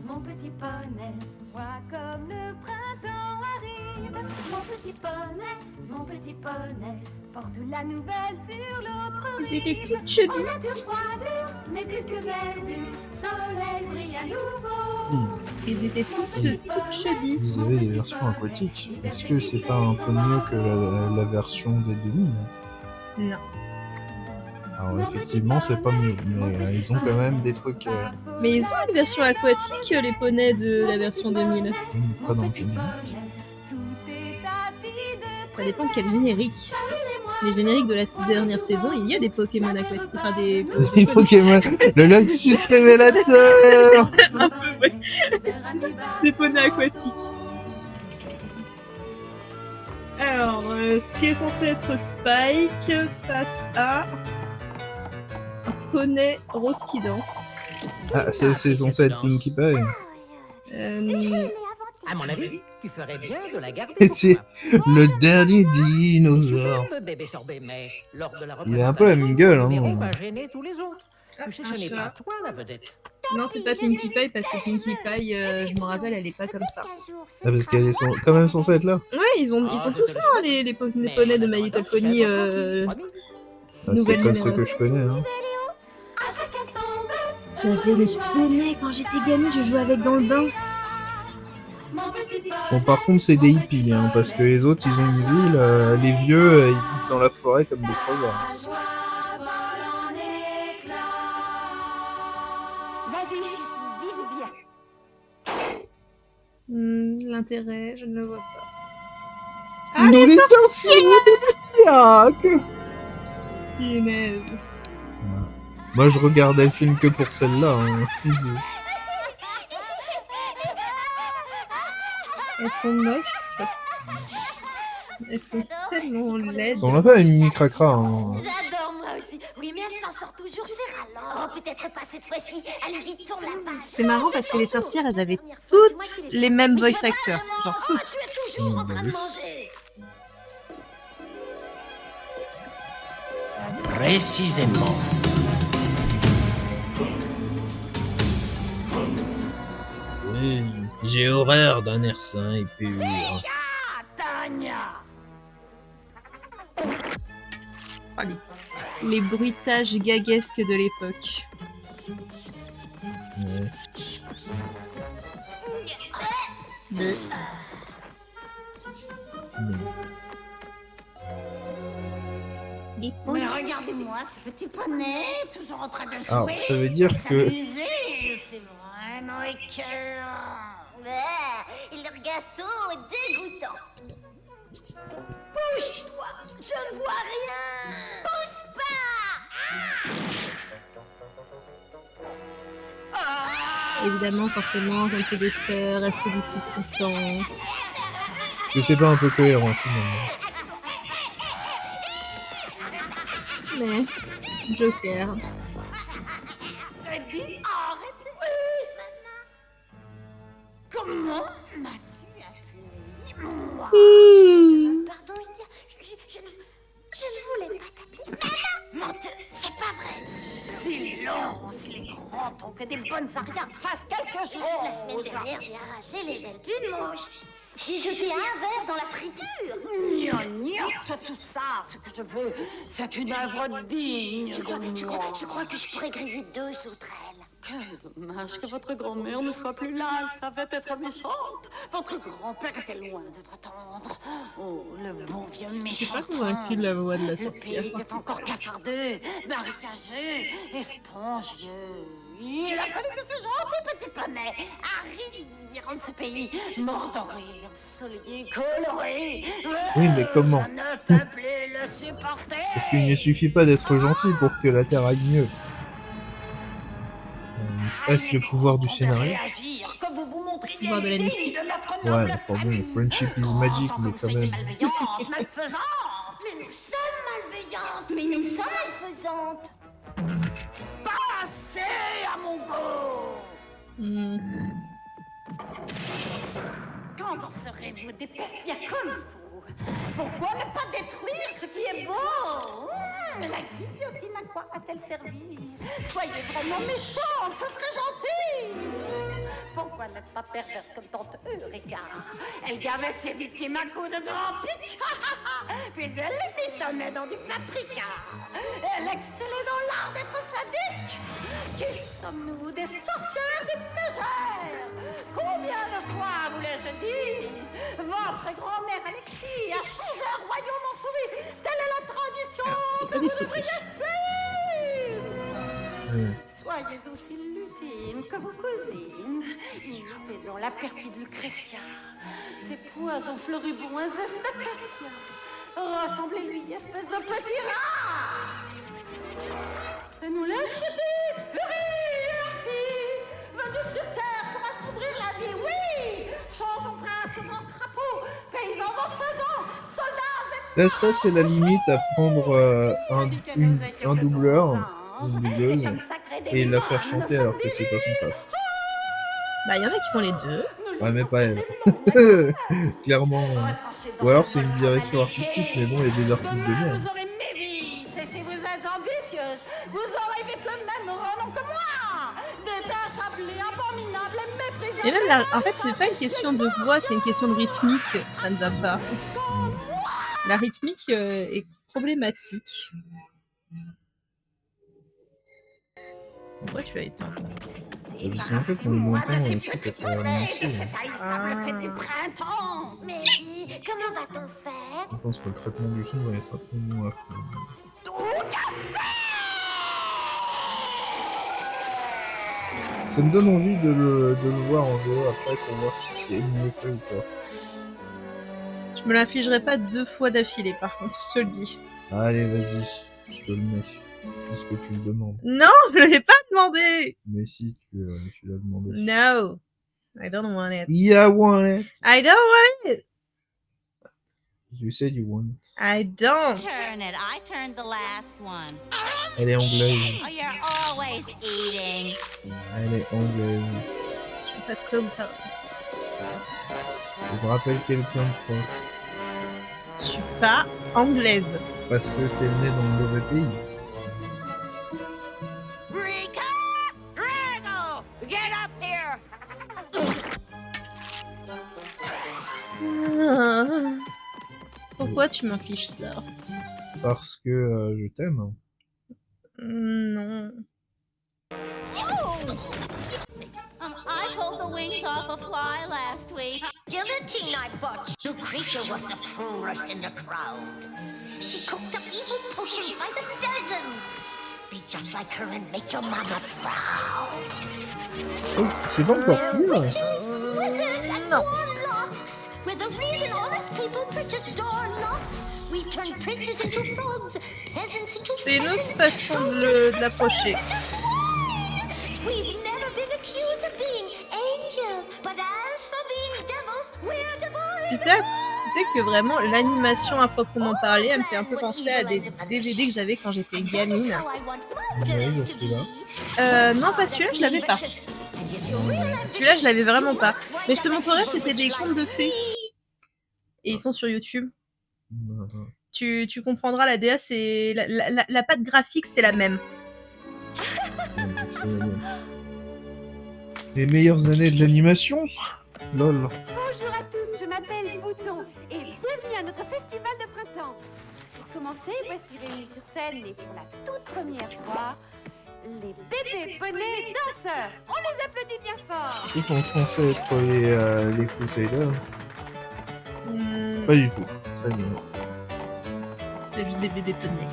Mon petit poney, vois comme le printemps arrive. Mon petit poney, porte la nouvelle sur l'autre rive. Ils étaient toutes chevilles. Oh, nature froide n'est plus que verdure, soleil brille à nouveau. Ils étaient tous toutes chevilles. Ils avaient des versions aquatiques. Est-ce que c'est pas un peu mieux que la version des 2000? Non. Alors effectivement, c'est pas mieux, mais ils ont quand même des trucs... Mais ils ont une version aquatique, les poneys de la version 2000. pas dans le générique. Ça dépend de quel générique. Les génériques de la dernière saison, il y a des Pokémon aquatiques. Enfin, des Pokémon. Le lapsus révélateur. Un peu, ouais. Des poneys aquatiques. Alors, ce qui est censé être Spike face à un poney rose qui danse. Ah, c'est censé être Pinkie Pie. À mon avis, tu ferais bien de la garder. C'est le dernier dinosaure. Bébé sorbet, mais lors de la Il a un peu la même gueule, hein. va gêner tous les autres. Tu sais, ce n'est pas toi la vedette. Non, c'est pas Pinkie Pie parce que Pinkie Pie, je me rappelle, elle est pas comme ça. Ah, parce qu'elle est quand même censée être là. Ouais, ils sont tous ça, hein, les poneys de My Little Pony. Ah, c'est Nouvelle pas ceux génération. que je connais, hein. J'avais les poneys quand j'étais gamine, je jouais avec dans le bain. Bon, par contre, c'est des hippies, hein, parce que les autres, ils ont une ville, les vieux, ils vivent dans la forêt comme des crevards. Vas-y, vise bien. L'intérêt, je ne le vois pas. Ah, les sorciers. Punaise. Moi, je regardais le film que pour celle-là. Hein. Elles sont moches. Elles sont tellement laides. Ils sont un peu à mini cracra. Hein. J'adore moi aussi. Oui, mais elle s'en sort toujours, c'est ralent. Oh, peut-être pas cette fois-ci. Allez, vite, tourne la page. C'est marrant parce que les sorcières, elles avaient toutes les mêmes voice actors. Genre toutes. Tu es toujours en train de manger. Précisément. Oui, j'ai horreur d'un air sain et pur. Les bruitages gaguesques de l'époque. Ouais. Mais regardez-moi, ce petit poney, toujours en train de jouer. Alors, ça veut dire que... s'amuser. C'est vraiment écœurant. Et leur gâteau est dégoûtant. Bouge-toi, je ne vois rien. Pousse pas. Évidemment, forcément, comme c'est des sœurs, elles se disputent tout le temps. Que c'est pas un peu cohérent, finalement. Mais, Joker. Dis, arrête. Comment m'as-tu appelé moi? Pardon, Lydia, je ne voulais pas t'appeler. Menteuse, c'est pas vrai. Si long, si les grands ont que des bonnes arrières, fasse quelque chose. La semaine dernière, j'ai arraché les ailes d'une mouche. J'ai jeté un verre dans la friture. Gnognotte, tout ça, ce que je veux, c'est une œuvre digne Je crois, de je, moi. crois, je crois que je pourrais griller 2 sauterelles. Quel dommage que votre grand-mère ne soit plus là, elle savait être méchante. Votre grand-père était loin d'être tendre. Oh, le bon vieux Je suis méchant. pas convaincue de la voix de la Le sorcière. pays était encore cafardeux, marécageux et spongieux. Il a fallu que ce gentil petit poney arrive de ce pays mordoré, ensoleillé, coloré. Oui, mais comment? Ne peut plus le supporter. Parce qu'il ne suffit pas d'être gentil pour que la Terre aille mieux. Est-ce le pouvoir du scénario? Pouvoir de l'amitié. Ouais, pardon, friendship is magic, mais quand même. Mais nous sommes malveillantes, mais nous sommes malfaisantes. Pas assez à mon goût. Quand en serez-vous des pestia comme vous? Pourquoi ne pas détruire ce qui est beau? La guillotine, à quoi a-t-elle servi? Soyez vraiment méchante, ce serait gentil. Pourquoi n'être pas perverse comme tante Eureka? Elle gavait ses victimes à coups de grands pics. Puis elle les mitonnait dans du paprika. Elle excellait dans l'art d'être sadique. Qui sommes-nous, des sorcières, des mégères? Combien de fois vous l'ai-je dit? Votre grand-mère Alexis a changé un royaume en souris. Telle est la tradition c'est pas que des vous souris. devriez suivre. Soyez aussi lutine que vos cousines. Imitez dans la perfide Lucrétia. Ces poisons floribonds et estacacia. Ressemblez-lui, espèce de petit rat. C'est nous les chippies, furies, venus sur terre pour assombrir la vie, oui. Changeons princes en crapauds, paysans en faisans, soldats et... Ça, c'est la limite à prendre un doubleur, une doubleuse, et la faire chanter alors que c'est pas son taf. Bah, il y en a qui font les deux. Ouais, mais pas elle. Clairement. Ou alors c'est une direction artistique, mais bon, il y a des artistes de bien. Vous aurez mes vies, et si vous êtes ambitieuse, vous aurez vite le même renom que moi. Détestable, abominable et méprisable. Et même, en fait, c'est pas une question de voix, c'est une question de rythmique. Ça ne va pas. La rythmique est problématique. Pourquoi tu as éteint? C'est en fait qu'on l'entend Petit peut-être poney de à cette haïssable fête du printemps. Mais comment va-t-on faire? Je pense que le traitement du son va être absolument affreux. Ça me donne envie de le voir en VO après pour voir si c'est mieux fait ou pas. Je me l'infligerai pas 2 fois d'affilée, par contre, je te le dis. Allez, vas-y, je te le mets. Est-ce que tu le demandes? Non, je l'ai pas demandé. Mais si, tu l'as demandé. No, I don't want it. Yeah, I want it. I don't want it. You said you want it. I don't. Turn it. I turned the last one. Elle est anglaise. Oh, you're always eating. Elle est anglaise. Je suis pas de quoi vous parler. Je me rappelle quelqu'un de proche. Je suis pas anglaise. Parce que t'es né dans le mauvais pays. Rika! Raggle! Get up here! Pourquoi tu m'infliges ça? Parce que je t'aime. Non. I pulled the wings off a fly last week. Guillotine I bought. Lucretia was the cruelest in the crowd. She cooked up evil potions by the dozens. Be just like her and make your mama proud. Oh, c'est pas encore pire. Witches, wizards, and warlocks. We're the reason honest people purchase door locks. We've turned princes into frogs, peasants into C'est une autre peasants, façon soldiers de l'approcher. into swine. We've never been accused of being angels, but as for being devils, we're divine. Tu sais que vraiment l'animation à proprement parler, elle me fait un peu penser à des DVD que j'avais quand j'étais gamine. Ouais, je suis là. Non, pas celui-là, je l'avais pas. Celui-là, je l'avais vraiment pas. Mais je te montrerai, c'était des contes de fées. Et ils sont sur YouTube. Tu comprendras, la DA, c'est la patte graphique, c'est la même. C'est les meilleures années de l'animation. Lol. Bonjour à tous, je m'appelle Bouton et bienvenue à notre festival de printemps. Pour commencer, voici réunis sur scène et pour la toute première fois, les bébés poneys danseurs. On les applaudit bien fort. Ils sont censés être les Crusaders. Pas du tout. Pas du tout. C'est juste des bébés poneys.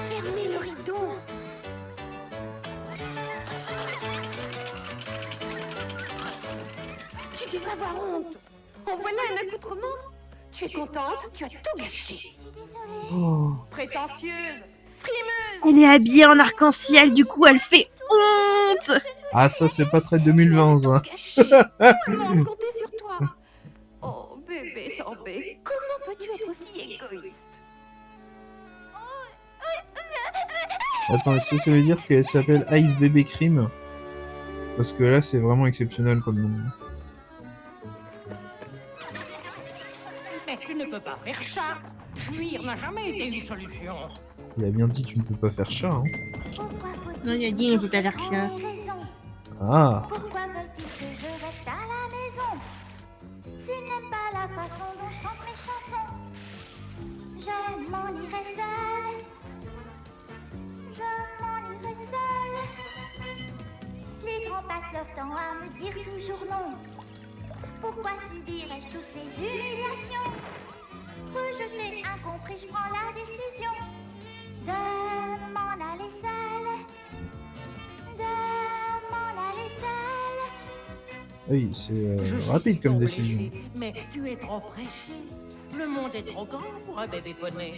Fermez le rideau. Tu devrais avoir honte. En voilà un accoutrement. Tu es contente? Tu as tout gâché. Je suis désolée. Oh. Prétentieuse, frimeuse. Elle est habillée en arc-en-ciel, du coup elle fait honte. Ah, ça, c'est pas très 2020, ça. Gâché. Tout le monde comptait sur toi. Oh, bébé sans bé, comment peux-tu être aussi égoïste? Attends, est-ce que ça veut dire qu'elle s'appelle Ice Baby Cream? Parce que là, c'est vraiment exceptionnel comme nom. Mais tu ne peux pas faire ça. Fuir n'a jamais été une solution. Il a bien dit tu ne peux pas faire chat, hein. Pourquoi faut-il Non, il a dit, on peut pas faire toujours ça. qu'on ait raison? Ah, Pourquoi veulent-ils que je reste à la maison? S'ils n'aiment pas la façon dont je chante mes chansons, je m'en irai seule. Je m'en irai seule. Les grands passent leur temps à me dire toujours non. Pourquoi subirais-je toutes ces humiliations? Rejeté, incompris, je prends la décision de m'en aller seule. De m'en aller seule. oui, c'est Je sais rapide comme ton décision. péché, mais tu es trop pressé. Le monde est trop grand pour un bébé poney.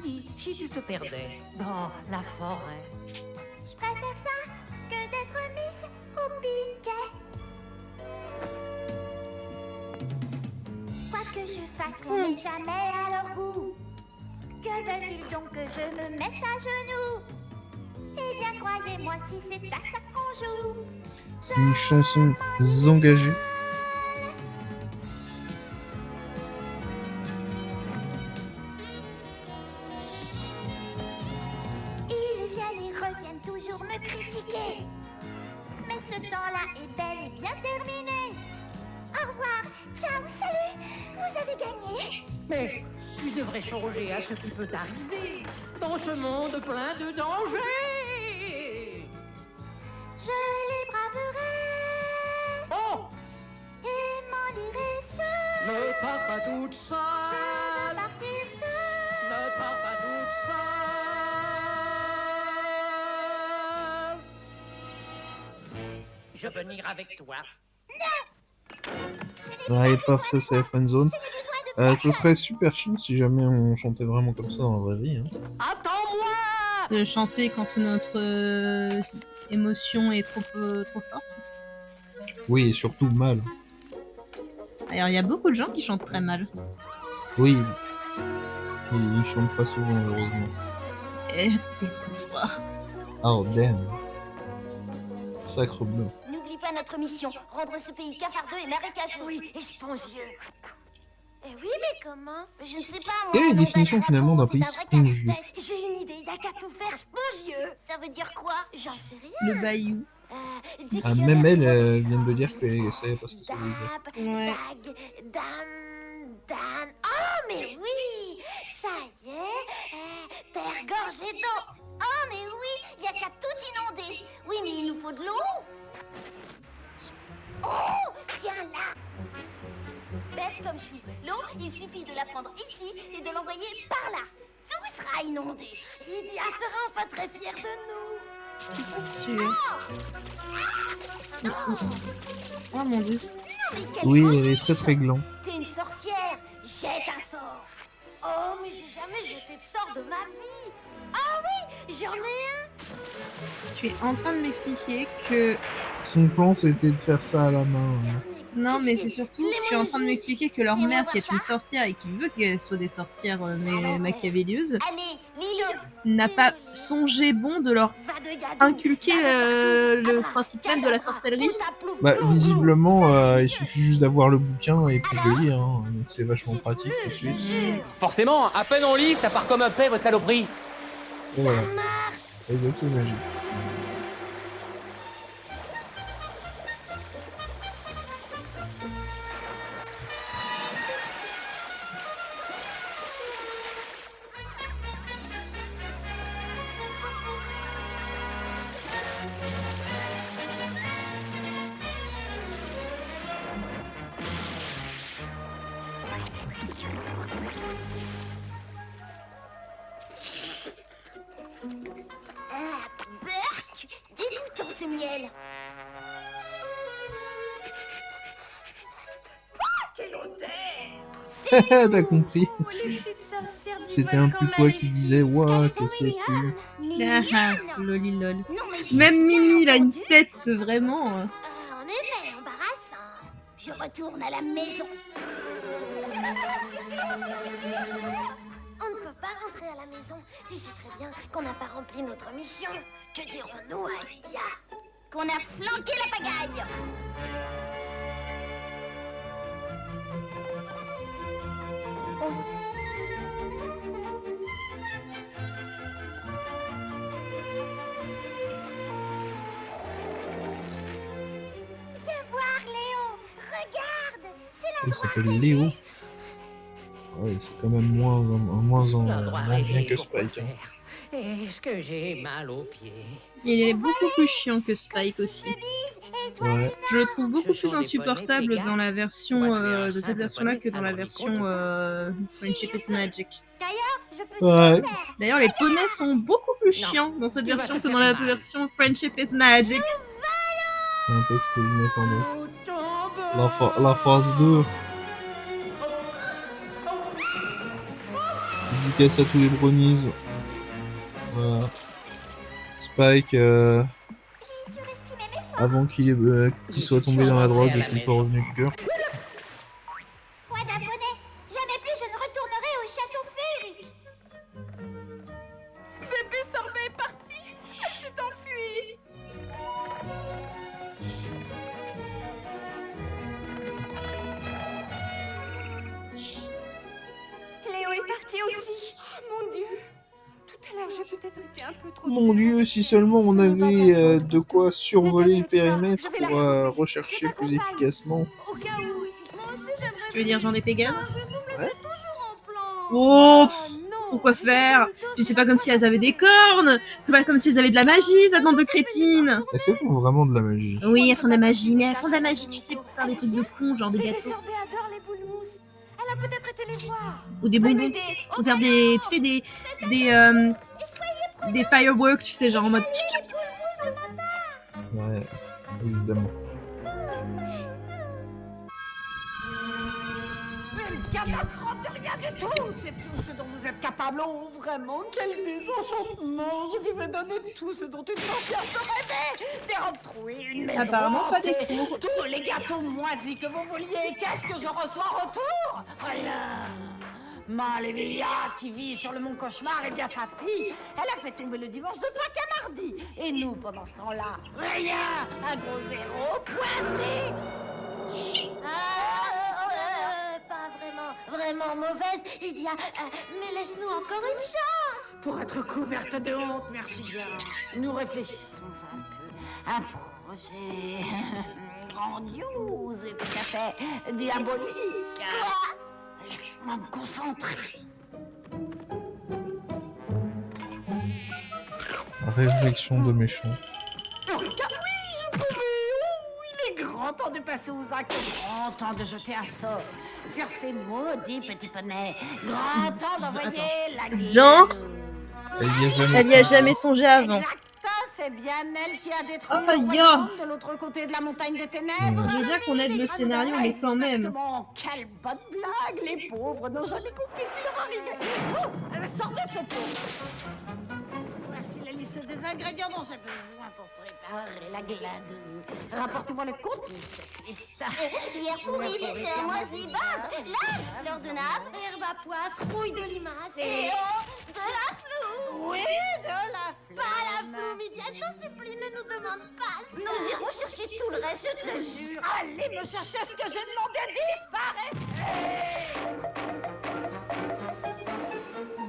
Dis, si tu te perdais dans la forêt. Je préfère ça que d'être mise au piquet. Quoi que je fasse, rien n'est jamais à leur goût. Que veulent-ils donc que je me mette à genoux? Eh bien, croyez-moi, si c'est à ça qu'on joue. Une chanson engagée. Ils viennent et reviennent toujours me critiquer. Mais ce temps-là est bel et bien terminé. Au revoir, ciao, salut, vous avez gagné. Mais tu devrais songer à ce qui peut t'arriver dans ce monde plein de dangers. Je les braverai Oh, et m'en irai seule. ne pars pas toute Je seule. veux partir seule. Ne pars pas toute seule. Je veux venir avec toi. Ouais, parfait, c'est la friendzone. Ce serait super chiant si jamais on chantait vraiment comme ça dans la vraie vie. Hein. Attends-moi. De chanter quand notre émotion est trop forte. Oui, et surtout mal. Alors il y a beaucoup de gens qui chantent très mal. Oui. Et ils chantent pas souvent, heureusement. Eh, détrompe-toi. Oh, damn. Sacre bleu. N'oublie pas notre mission, rendre ce pays cafardeux et marécageux. Oui, et spongieux. Eh oui, mais comment? Je ne sais pas, moi. Quelle est la un nom définition, d'un finalement, d'un drapeau, pays c'est un vrai spongieux? casse-tête. J'ai une idée, il n'y a qu'à tout faire spongieux. Ça veut dire quoi? J'en sais rien. Le bayou. Ah, même elle vient de dire qu'elle savait pas ce que ça veut dire. Dab, Ouais. dag, dam, dan. Oh, mais oui! Ça y est, terre gorgée d'eau. Oh, mais oui, il n'y a qu'à tout inonder. Oui, mais il nous faut de l'eau. Oh, tiens là. Bête comme chou. L'eau, il suffit de la prendre ici et de l'envoyer par là. Tout sera inondé. Lydia sera enfin très fière de nous. Je suis pas sûre. Oh mon dieu. Non, mais quelle Oui, grande elle est très très gland. T'es une sorcière, jette un sort. Oh, mais j'ai jamais jeté de sort de ma vie. Ah oui, j'en ai un. Tu es en train de m'expliquer que... Son plan, c'était de faire ça à la main. Hein. Non, mais c'est surtout, tu es en train de m'expliquer que leur mère, qui est une sorcière et qui veut qu'elles soient des sorcières machiavélieuses, Allez, Lilo, n'a pas songé bon de leur inculquer le principe même de la sorcellerie. Bah, visiblement, il suffit juste d'avoir le bouquin et puis de le lire, hein. Donc c'est vachement pratique tout de suite. Forcément, à peine on lit, ça part comme un paix, votre saloperie. Et voilà. Et c'est magique. Berk, dégoûtant ce miel. Quelle odeur! T'as compris? C'était un peu toi qui disais, ouah, qu'est-ce qu'il y a plus? Ah, loli lol. Même Mimi, il a une tête, vraiment. En effet, embarrassant. Je retourne à la maison. On ne peut pas rentrer à la maison. Tu sais très bien qu'on n'a pas rempli notre mission. Que dirons-nous à Lydia? Qu'on a flanqué la pagaille. Viens voir, Léo. Regarde. C'est Il s'appelle Léo. Ouais, c'est quand même moins bien que Spike. Hein. Est-ce que j'ai mal aux pieds? Il est beaucoup plus chiant que Spike aussi. Ouais. Je le trouve beaucoup plus insupportable dans la version de cette version-là que dans la version Friendship is Magic. Ouais. D'ailleurs, les poneys sont beaucoup plus chiants dans cette version que dans la version Friendship is Magic. C'est un peu ce que je m'attendais. La phase 2. Dédicace à tous les brownies. Voilà. Spike, avant qu'il soit tombé dans la drogue et qu'il soit revenu pur. Foi d'un bonnet. Jamais plus je ne retournerai au château féerique. Bébé Sorbet est parti. Elle s'est enfuie. Léo est parti aussi. Oh mon Dieu. Tout à l'heure, j'ai peut-être été un peu trop... Mon Dieu, si seulement on avait de quoi survoler le périmètre pour rechercher plus efficacement. Au cas où. Moi aussi, j'aimerais... Tu veux dire j'en ai Pégase? Ouais. toujours en plan. Oh, pourquoi faire? Tu sais pas comme si elles avaient des cornes, c'est pas comme si elles avaient de la magie, cette bande de crétines. Elles font vraiment de la magie. Oui, elles font de la magie, mais elles font de la magie, tu sais, pour faire des trucs de cons, genre des Bébé gâteaux. Sorbet adore les boules mousse. Elle a peut-être été les voir. Ou des bonbons. Ou faire des, tu sais, des fireworks, tu sais, genre en mode... Ouais, évidemment. Une catastrophe de rien du tout. C'est tout ce dont vous êtes capable. Oh, vraiment, quel désenchantement. Je vous ai donné tout ce dont une sorcière peut rêver. Des robes trouées, une maison Apparemment pas des hantée, tous les gâteaux moisis que vous vouliez. Qu'est-ce que je reçois en retour? Rien. Malévia, qui vit sur le mont Cauchemar, et bien sa fille, elle a fait tomber le dimanche de Pâques à mardi. Et nous, pendant ce temps-là, rien. Un gros zéro pointé. Pas vraiment mauvaise, Lydia. Mais laisse-nous encore une chance. Pour être couverte de honte, merci bien. Nous réfléchissons un peu. Un projet grandiose et tout à fait diabolique. Quoi? Laisse-moi me concentrer. Réflexion de méchant. Oh, oui, je pourrais. Oh, il est grand temps de passer aux actes. Grand temps de jeter un sort sur ces maudits petits poneys. Grand temps d'envoyer la gueule. Genre, Elle y a jamais songé avant. Exact, c'est bien elle qui a détruit Oh, le ya. royaume de l'autre côté de la montagne des ténèbres. Je veux bien qu'on aide le scénario, mais quand même. Exactement. Quelle bonne blague. Les pauvres n'ont jamais compris ce qui leur arrivait. Vous, sortez de ce pot. Voici la liste des ingrédients dont j'ai besoin pour préparer la glade. Rapportez-moi le contenu de cette liste. Bière pourrie, lait moisi, barbe, lave, fleur de nave, herbe à poisse, rouille de limace et de la floue. Oui, de la flume. Pas la floume, Idia, je t'en supplie, ne nous demande pas. Nous irons chercher tout le reste, je te le jure. Allez me chercher ce que j'ai demandé, disparaissez.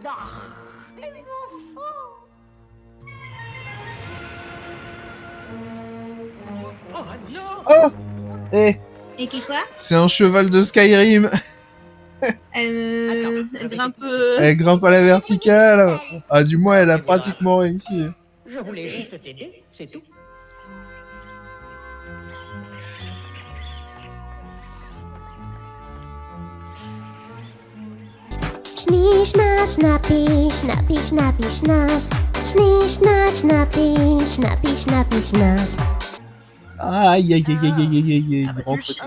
Ah, les enfants. Oh non! Oh Eh, Et qui quoi? c'est un cheval de Skyrim. Elle grimpe... Elle grimpe à la verticale. Ah, du moins, elle a pratiquement réussi. Je voulais juste t'aider, c'est tout. Schnie, schna, schnappi, schnappi, schnappi, schnapp. Schnie, schna, schnappi, schnappi, schnappi, schnapp. Aïe, aïe, aïe, aïe, aïe, aïe, aïe, Ah bah, grand tu le petit.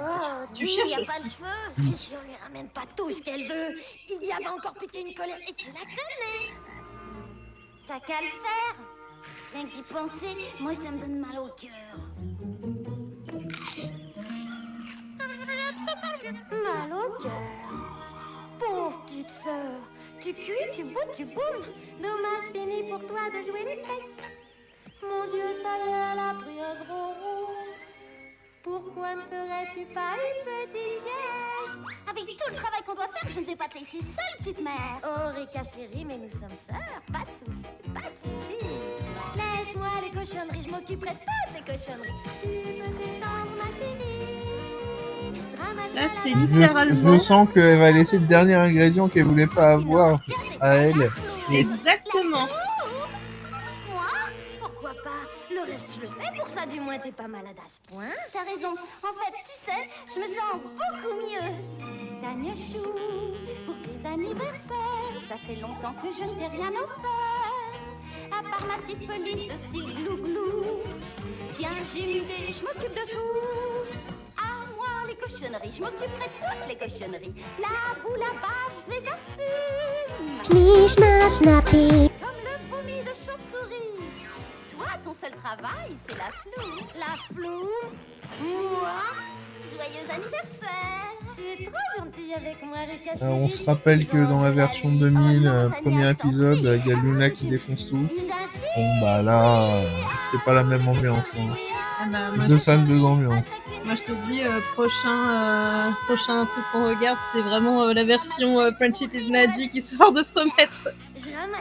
Tu cherches y a aussi. pas de feu. Et si on lui ramène pas tout ce qu'elle veut, il y avait encore piqué une colère et tu la connais. T'as qu'à le faire. Rien que d'y penser, moi ça me donne mal au cœur. Mal au cœur. Pauvre petite sœur. Tu cuis, tu boutes, tu boumes. Dommage fini pour toi de jouer les pestes. Mon Dieu, ça y est, elle a pris un gros rôle. Pourquoi ne ferais-tu pas une petite sieste? Avec tout le travail qu'on doit faire, je ne vais pas te laisser seule, petite mère. Oh, Rika chérie, mais nous sommes sœurs. Pas de soucis, pas de soucis. Laisse-moi les cochonneries, je m'occuperai de toutes les cochonneries. Tu me fais tendre, ma chérie. Je ramasse Ça, c'est Je littéralement... me sens qu'elle va laisser le dernier ingrédient qu'elle voulait pas avoir à elle. Et Exactement. Moi? Pourquoi pas? Le reste, je le fais, pour ça, du moins, t'es pas malade à ce point. T'as raison. En fait, tu sais, je me sens beaucoup mieux. Tania Chou, pour tes anniversaires, ça fait longtemps que je ne t'ai rien offert. À part ma petite police de style glou-glou. Tiens, j'ai une idée, je m'occupe de tout. À moi, les cochonneries, je m'occuperai de toutes les cochonneries. La boue, la bave, je les assume. Schnie, schna, schnappi. Comme le vomi de chauve-souris. Toi, ton seul travail, c'est la floume. La floume? Moi? Joyeux anniversaire! Tu es trop gentille avec moi, Rika chérie. on se rappelle que dans la version 2000, premier épisode, il y a Luna qui défonce tout. Bon bah là, c'est pas la même ambiance. Hein. Ah bah, moi, Deux salles, deux ambiances. moi, je te dis, prochain truc qu'on regarde, c'est vraiment la version Friendship is Magic, histoire de se remettre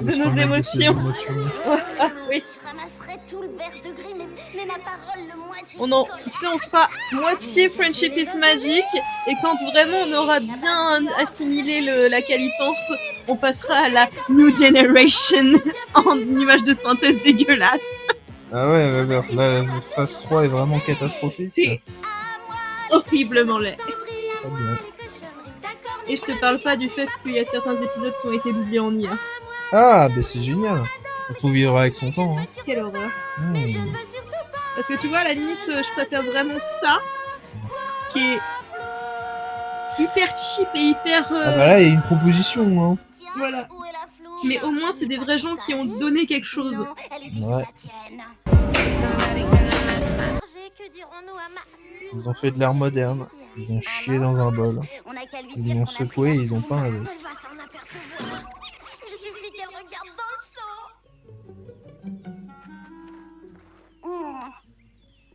De de se nos remettre de ses émotions. émotions. Ah, oui. Je ramasserai tout le vert de gris, mais ma parole, le moitié. Tu sais, on fera moitié Friendship is Magic, et quand vraiment on aura bien assimilé la qualitance, on passera à la New Generation en image de synthèse dégueulasse. Ah ouais, la phase 3 est vraiment catastrophique. C'est horriblement laid. Très bien. Et je te parle pas du fait qu'il y a certains épisodes qui ont été doublés en IA. Ah, bah c'est génial. Il faut vivre avec son temps. Hein. Quelle horreur. Hmm. Parce que tu vois, à la limite, je préfère vraiment ça, qui est hyper cheap et hyper... Ah bah là, il y a une proposition. Hein. Voilà. Mais au moins, c'est des vrais gens qui ont donné quelque chose. Ouais. Ils ont fait de l'art moderne. Ils ont chié dans un bol. Ils l'ont secoué et ils ont peint avec. Elle va s'en apercevoir. Il suffit qu'elle regarde dans le seau.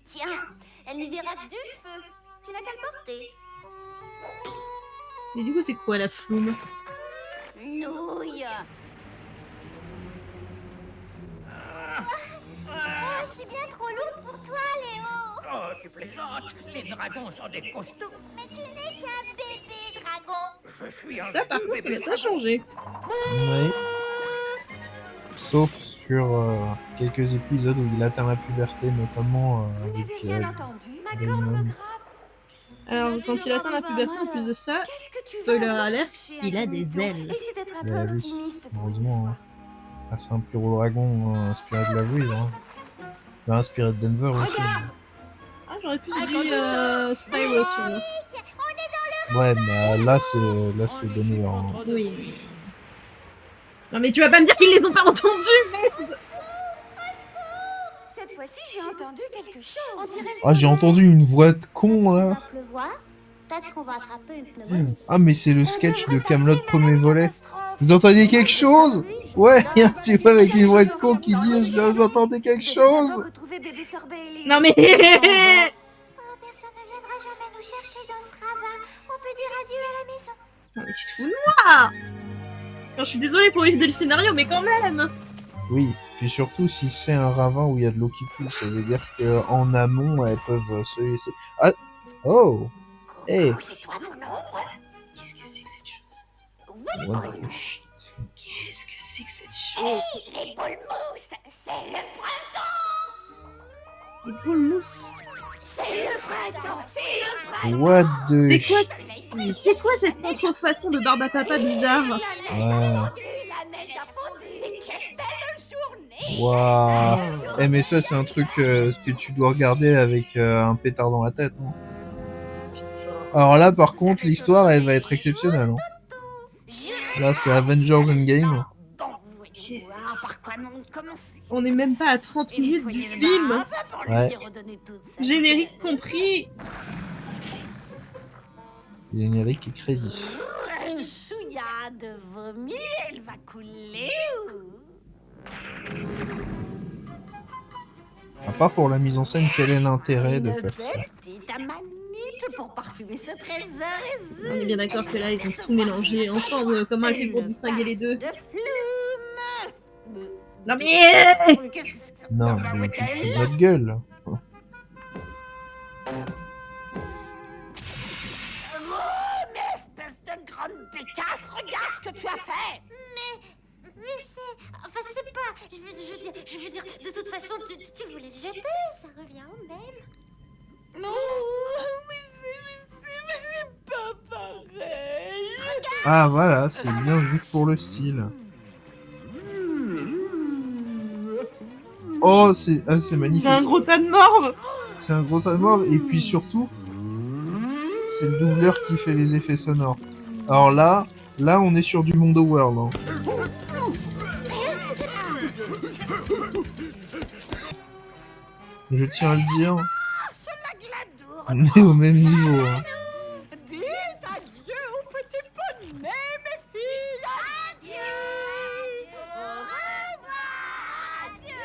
Tiens, elle n'y verra que du feu. Tu n'as qu'à le porter. Mais du coup, c'est quoi la floume? Nouille. Je suis bien trop lourde pour toi, Léo. Oh, tu plaisantes. Les dragons sont des costauds. Mais tu n'es qu'un bébé dragon. Je suis un Ça, par contre, ça n'a pas changé. Oui. Sauf sur quelques épisodes où il atteint la puberté, notamment avec Damon. Alors, quand il atteint la puberté, en plus de ça, spoiler alert, il a des ailes. Bah oui, heureusement. Hein. Ah, c'est un pyro-dragon inspiré de la Louise. Hein. Il est inspiré de Denver aussi. Ah, j'aurais pu se dire Spyro, tu vois. Ouais, bah là c'est Denver. Hein. Oui. Non mais tu vas pas me dire qu'ils les ont pas entendus, merde. Cette fois-ci, j'ai entendu quelque chose. On dirait Ah, j'ai entendu une voix de con là. Pleuvoir. Peut-être qu'on va attraper une pneumonie. Ah, mais c'est le sketch de Camelot premier volet. Vous entendiez quelque chose? Ouais, il y a un petit peu avec une voix de con qui dit vous entendez quelque chose? Retrouver bébé sorbet et les... Non mais... Oh, personne ne viendra jamais nous chercher dans ce ravin. On peut dire adieu à la maison. Non mais tu te fous de moi. Non, je suis désolée pour aider le scénario, mais quand même. Oui, puis surtout si c'est un ravin où il y a de l'eau qui coule, ça veut dire qu'en amont, elles peuvent se laisser... Ah. Oh. Hey. C'est toi mon ombre. Qu'est-ce que c'est que cette chose? What the shit. Qu'est-ce que c'est que cette chose? Les boules mousses, c'est le printemps. Des boules mousses. C'est le printemps, c'est le printemps. What the C'est quoi? shit. C'est quoi cette contrefaçon de barbe à papa bizarre? Ouais. La neige a fondu, quelle belle journée. Waouh. Eh mais ça c'est un truc que tu dois regarder avec un pétard dans la tête. Hein. Alors là par contre l'histoire elle va être exceptionnelle. Hein. Là c'est Avengers Endgame. On est même pas à 30 minutes du film. Ouais. Générique compris. Générique et crédit. Un chouïa de vomi, elle va couler. À part pour la mise en scène, quel est l'intérêt de faire ça? Petite amanite pour parfumer ce trésor. On est bien d'accord que là ils ont tout mélangé ensemble. Comment elle fait pour distinguer les deux? De flume. Non mais... Qu'est-ce que c'est que ça? Non, mais tu te fous de notre gueule. Oh, mais espèce de grande pécasse, regarde ce que tu as fait. Mais c'est... Enfin, c'est pas... Je veux dire, de toute façon, tu voulais le jeter, ça revient au même. Non, mais c'est pas pareil. Ah voilà, c'est bien juste pour le style. Oh, c'est magnifique. C'est un gros tas de morve. C'est un gros tas de morve, et puis surtout, c'est le doubleur qui fait les effets sonores. Alors là on est sur du Mondo World. Hein. Je tiens à le dire, on est au même niveau. Hein. Dites adieu au petit poney, mes filles. Adieu. Au revoir. Adieu.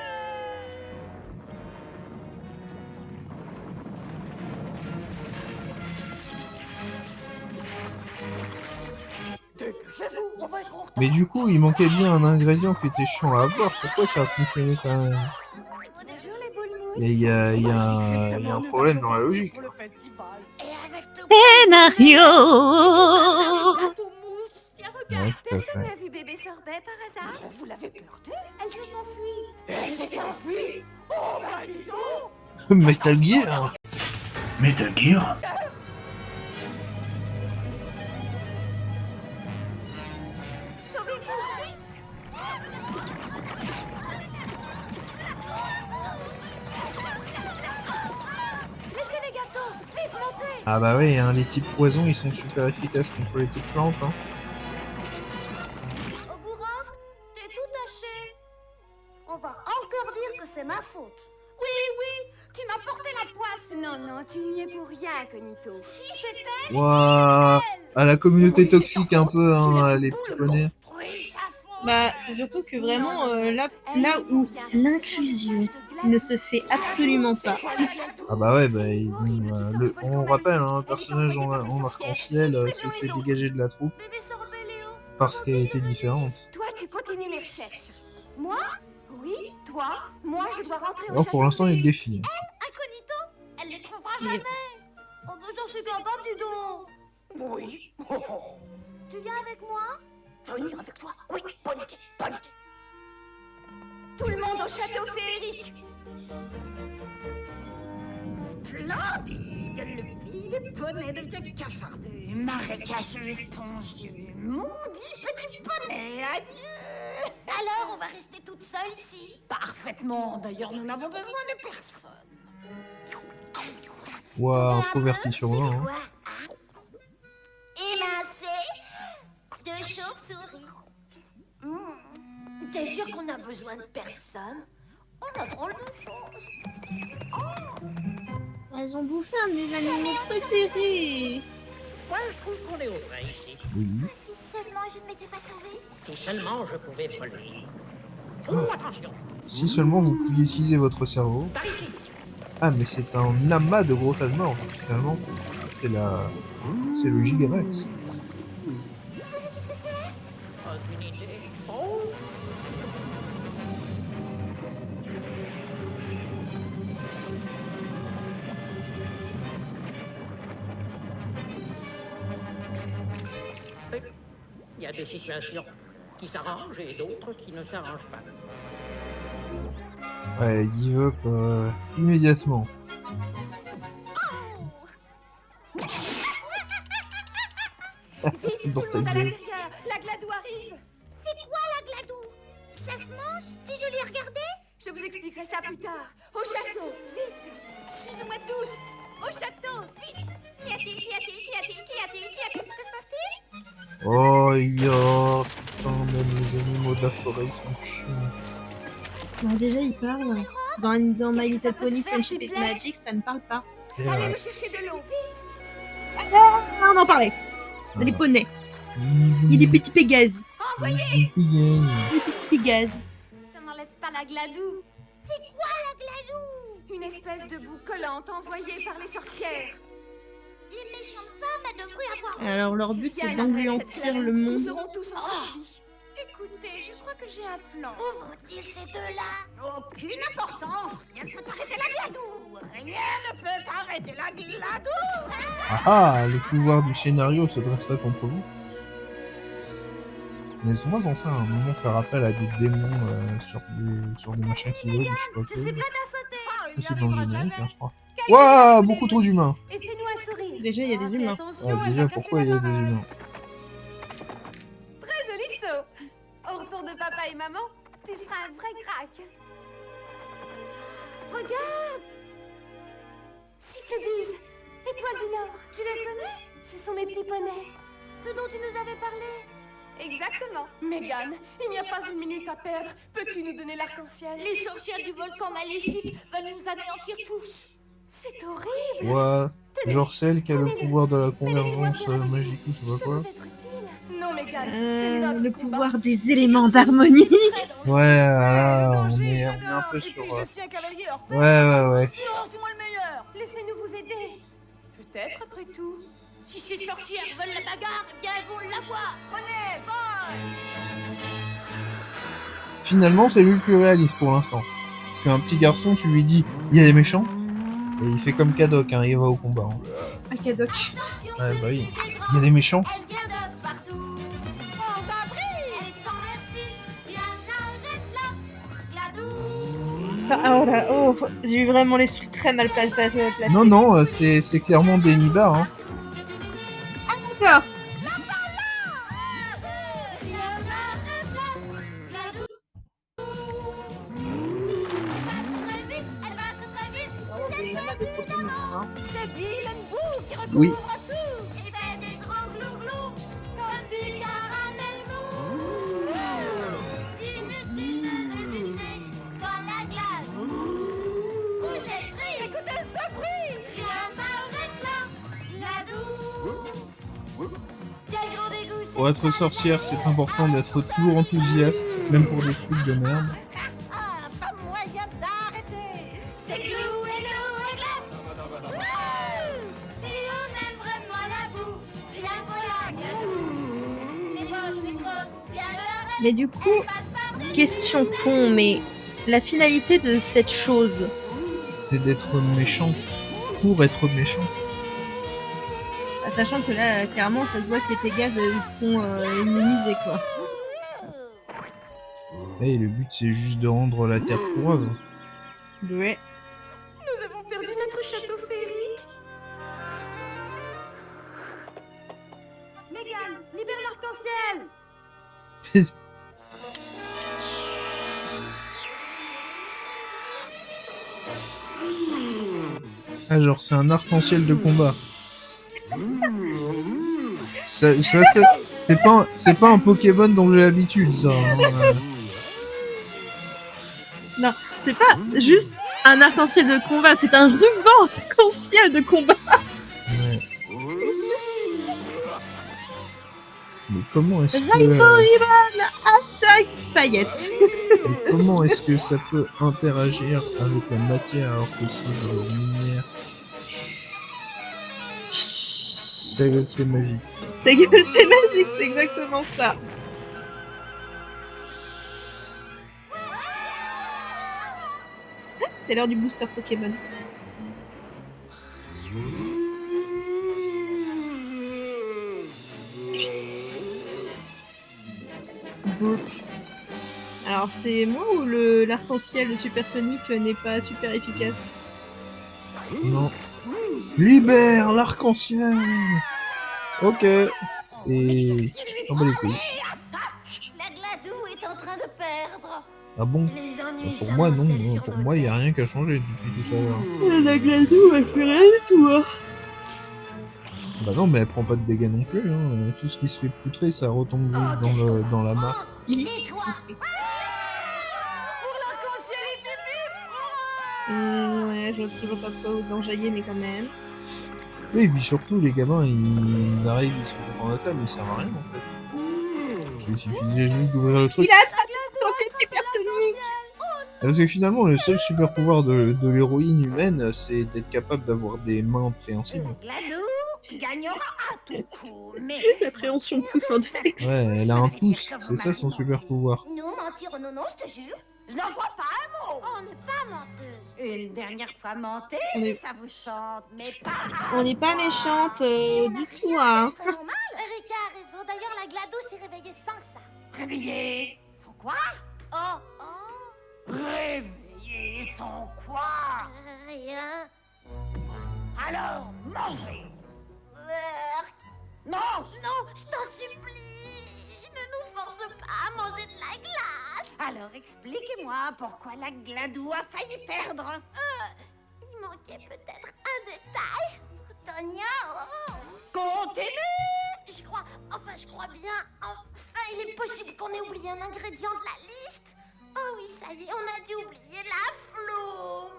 Dépêchez-vous, on va être en retard. Mais du coup, il manquait bien un ingrédient qui était chiant à avoir. Pourquoi ça a fonctionné quand même? Bonjour les boules mousses. Il y a un problème dans la logique. Pour le festival. Et avec tout Scénario. Tout mousse. Tiens, Ouais, regarde. tout à Personne fait. n'a vu bébé sorbet par hasard? vous l'avez perdu. Elle s'est enfuie. Elle s'est enfuie. Oh, bah dis donc. Metal Gear. Metal Gear? Sauvez-vous vite. Laissez les gâteaux. Vite, montez. Ah bah oui, hein, les types poisons, ils sont super efficaces contre les types plantes. Hein. Au bourrasque, t'es tout taché. On va encore dire que c'est ma faute. Oui, tu m'as porté la poisse. Non, tu n'y es pour rien, Cognito. Si c'était... Ouah, à la communauté toxique un peu, hein, les petits poneys. Bah, c'est surtout que vraiment, là où l'inclusion ne se fait absolument pas. Ah bah ouais, bah ils ont, on rappelle, hein, un personnage en arc-en-ciel s'est fait dégager de la troupe Bébé sorbet, Léo. parce qu'elle était différente. Toi, tu continues les recherches. Moi? Oui, toi. Moi, je dois rentrer au Alors pour l'instant, il y a que des filles. Incognito? Elle les trouvera jamais. Oh, bah, j'en suis capable, dis donc. Oui. Tu viens avec moi? Venir avec toi. Oui, bonne idée, bonne idée. Tout le monde au château féerique. Splendide, le pays des poneys devient cafardeux, marécageux, espongieux. Maudit petit poney, adieu. Alors, on va rester toute seule ici. Parfaitement, d'ailleurs, nous n'avons besoin de personne. Waouh, converti sur 20. Hein. Émincé de chauve-souris. T'es sûr qu'on a besoin de personne? On a drôle de choses. Elles ont bouffé un de mes animaux préférés. Moi, je trouve qu'on est au frais ici. Oui. Si seulement je ne m'étais pas sauvée. Si seulement je pouvais voler. Oh, attention. Si seulement vous pouviez utiliser votre cerveau. Par ici. Ah, mais c'est un amas de gros tas de morts, finalement. C'est le Gigamax. Qu'est-ce que c'est? Aucune idée. Oh. Il y a des situations qui s'arrangent et d'autres qui ne s'arrangent pas. Ouais, give up immédiatement. Vite, Dans tout le ta monde à gueule. l'intérieur. La Gladou arrive. C'est quoi la Gladou? Ça se mange si je l'ai regardé? Je vous expliquerai ça plus tard. Au château, vite. Suivez-moi tous. Au château, vite. Qu'y a-t-il? Qu'y a-t-il? Qu'y a-t-il? Qu'y a-t-il? Qu'y a-t-il? Que se passe-t-il? Oh, yo. Putain, même les animaux de la forêt, ils sont chiants. Bah, déjà, il parle. Dans My Little Pony Friendship is Magic, ça ne parle pas. C'est Allez vrai. me chercher de l'eau, vite. Ah, on en parlait. Les poneys. Il est petits Pégase. Envoyez. Les petits Pégase. Ça n'enlève pas la Gladou. C'est quoi la Gladou? Une espèce de boue collante envoyée par les sorcières. Les méchantes femmes devraient avoir... Alors, leur but, c'est d'englutir le Nous monde. serons tous en survie. Écoutez, je crois que j'ai un plan. Où vont-ils ces deux-là? Aucune importance. Rien ne peut arrêter la Gladou. Rien ne peut arrêter la Gladou. Ah, le pouvoir du scénario se dressera contre vous. Mais ils sont pas censés à un moment faire appel à des démons sur des machins qui volent, je sais pas Je suis quoi. prête à sauter. Ça, c'est dans le générique, hein, je crois. Waouh, beaucoup trop d'humains. Et fais-nous un sourire. Déjà, il y a des Fais humains. attention, Ah, elle déjà, va pourquoi casser il y a la des morale. humains? Très joli saut. Au retour de papa et maman, tu seras un vrai crack. Regarde. Sifflebise, étoile du Nord, tu les connais? Ce sont mes petits poneys. Ceux dont tu nous avais parlé. Exactement. Mégane, il n'y a pas une minute à perdre. Peux-tu nous donner l'arc-en-ciel? Les sorcières du volcan maléfique veulent nous anéantir tous. C'est horrible. Ouais, genre celle qui a le pouvoir de la convergence magique ou je sais pas quoi. Non, Mégane, c'est notre Le combat. pouvoir des éléments d'harmonie. Ouais, là, on est un peu sur... Et puis, je suis un cavalier hors pair. Ouais. Non, c'est moi le meilleur. Laissez-nous vous aider. Peut-être après tout. Si ces sorcières veulent la bagarre, eh bien elles vont l'avoir. Prenez, vol. Finalement, c'est lui le plus réaliste pour l'instant. Parce qu'un petit garçon, tu lui dis, il y a des méchants, et il fait comme Kadok, hein, il va au combat. Hein. Un Kadok. Ouais, bah oui. Il y a des méchants. Elle vient de partout. On s'abrit. Elle s'en merci. Rien n'arrête là. Gladou. Putain, oh là, oh, j'ai eu vraiment l'esprit très mal placé. Non, c'est clairement des nibards. Hein. D'accord. Cette vilaine boue qui recouvre Oui. tout. Et fait des grands glouglous comme du caramel mou. Inutile de résister dans la glace. Bougez le prix. Écoutez ce bruit. Rien n'arrête là. Gladou. Quel gros dégoût c'est. Pour être sorcière, c'est important d'être toujours enthousiaste, même pour des trucs de merde. Ah, pas moyen d'arrêter. C'est glou et glace. Wouh. Si on aime vraiment la boue, rien pour la Gladou. Les boss, les crocs, bien le reste. Mais du coup, question con, mais la finalité de cette chose, C'est d'être méchant pour être méchant. bah, sachant que là, clairement, ça se voit que les Pégases elles sont immunisés, quoi. Et le but, c'est juste de rendre la terre coureuse. Ouais. Nous avons perdu notre château féerique. Mégane, libère l'arc-en-ciel. Ah, genre, c'est un arc-en-ciel de combat. C'est pas un Pokémon dont j'ai l'habitude, ça. Hein. Non, c'est pas juste un arc-en-ciel de combat, c'est un ruban arc-en-ciel de combat. Ouais. Mais comment est-ce Rainbow que... Ribbon, attaque paillette. Mais comment est-ce que ça peut interagir avec la matière alors que c'est de la lumière? Ta gueule, c'est magique. Ta gueule, c'est magique, c'est exactement ça. Ah, c'est l'heure du booster Pokémon. Boop. Alors c'est moi ou l'arc-en-ciel de Supersonic n'est pas super efficace? Non. Libère l'arc-en-ciel. Ok. Et... Oh bah les couilles. La Gladou est en train de perdre. Ah bon? Les ennuis Pour moi, non. s'amoncellent sur Pour nos moi, il n'y a rien qui a changé depuis tout à l'heure. La Gladou, elle fait rien du tout, hein. Bah non, mais elle prend pas de dégâts non plus. Hein. Tout ce qui se fait poutrer, ça retombe dans la mare. Tais-toi. Ouais, je vois toujours pas pourquoi vous enjaillez, mais quand même. Oui, et puis surtout, les gamins, ils arrivent, ils se retrouvent en attaque, mais ils servent à rien en fait. Il suffit juste d'ouvrir le truc. Il a attrapé l'arc-en-ciel Supersonic. Parce que finalement, le seul super pouvoir de l'héroïne humaine, c'est d'être capable d'avoir des mains préhensibles. Gladou gagnera à tout coup, mais... L'appréhension pousse un texte. Ouais, elle a un pouce, c'est ça son super pouvoir. Non, mentir, non, non, je te jure. Je n'en crois pas un mot. Oh, on n'est pas menteuse. Une dernière fois mentez, On est- si ça vous chante, mais pas... On n'est pas méchante du tout, hein. Vraiment mal. Erika a raison. D'ailleurs, la Gladou s'est réveillée sans ça. Réveillé. Sans quoi? Oh, oh. Réveillé sans quoi? Rien. Alors, mangez. Mange. Non, je t'en supplie. Ne nous force pas à manger de la glace. Alors, expliquez-moi pourquoi la Gladou a failli perdre. Il manquait peut-être un détail. Tonya, oh. Continue. Je crois bien. Enfin, il est possible qu'on ait oublié un ingrédient de la liste. Oh oui, ça y est, on a dû oublier la flume.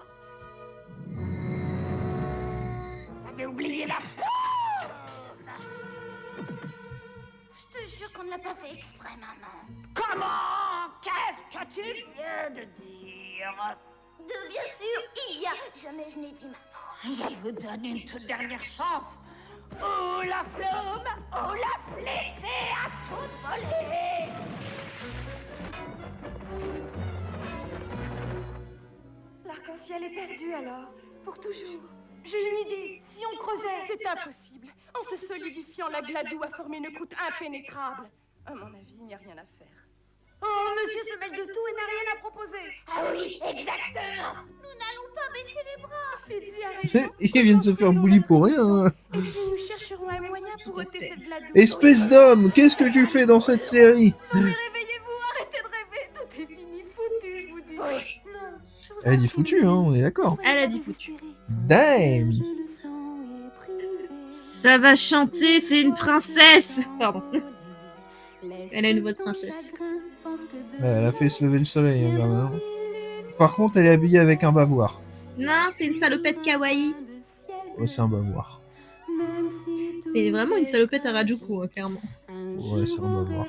Vous avez oublié la fleur. Je te jure qu'on ne l'a pas fait exprès, maman. Comment? Qu'est-ce que tu viens de dire? Bien sûr, idiot. Jamais je n'ai dit maman. Je vous donne une toute dernière chance. Ou la flume, ou la laisser à toute volée. L'arc-en-ciel est perdu alors, pour toujours. J'ai une idée, si on creusait... C'est impossible. En se solidifiant, la Gladou a formé une croûte impénétrable. À mon avis, il n'y a rien à faire. Oh, monsieur se mêle de tout et n'a rien à proposer. Ah oui, exactement. Nous n'allons pas baisser les bras. Freddy a raison. Ils viennent se faire bully pour rien. Hein. Et puis nous chercherons un moyen pour ôter cette Gladou. Espèce d'homme, qu'est-ce que tu fais dans cette série? Non mais réveillez-vous, arrêtez de rêver. Tout est fini, foutu, je vous dis. Oui. Non, je vous Elle a en dit prie, foutu, hein, on est d'accord. Elle a dit foutu. Damn. Ça va chanter, c'est une princesse. Pardon. Elle a une voix de princesse. Ouais, elle a fait se lever le soleil, hein, quand même. Par contre, elle est habillée avec un bavoir. Non, c'est une salopette kawaii. Oh, c'est un bavoir. C'est vraiment une salopette à Rajuku, hein, clairement. Ouais, c'est un bavoir.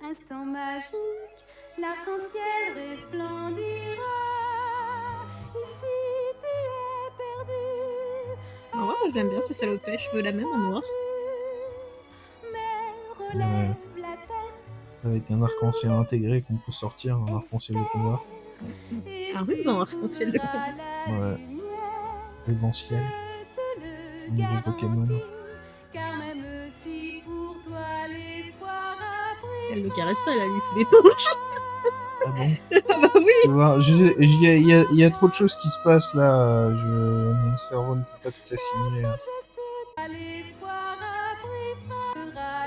Instant magique, l'arc-en-ciel resplendira. Ici, tu es perdu. En vrai, moi, je l'aime bien, cette salopette. Je veux la même en noir. Mais relève la tête. Avec un arc-en-ciel intégré qu'on peut sortir, un arc-en-ciel de combat. Un ruban arc-en-ciel de combat. Ouais. Ruban-ciel. Nouveau Pokémon. Car même si pour toi l'espoir a pris. Elle le caresse pas, elle lui fout des touches. Ah bon? Ah bah oui. Tu vois, il y a trop de choses qui se passent là. Mon cerveau ne peut pas tout assimiler.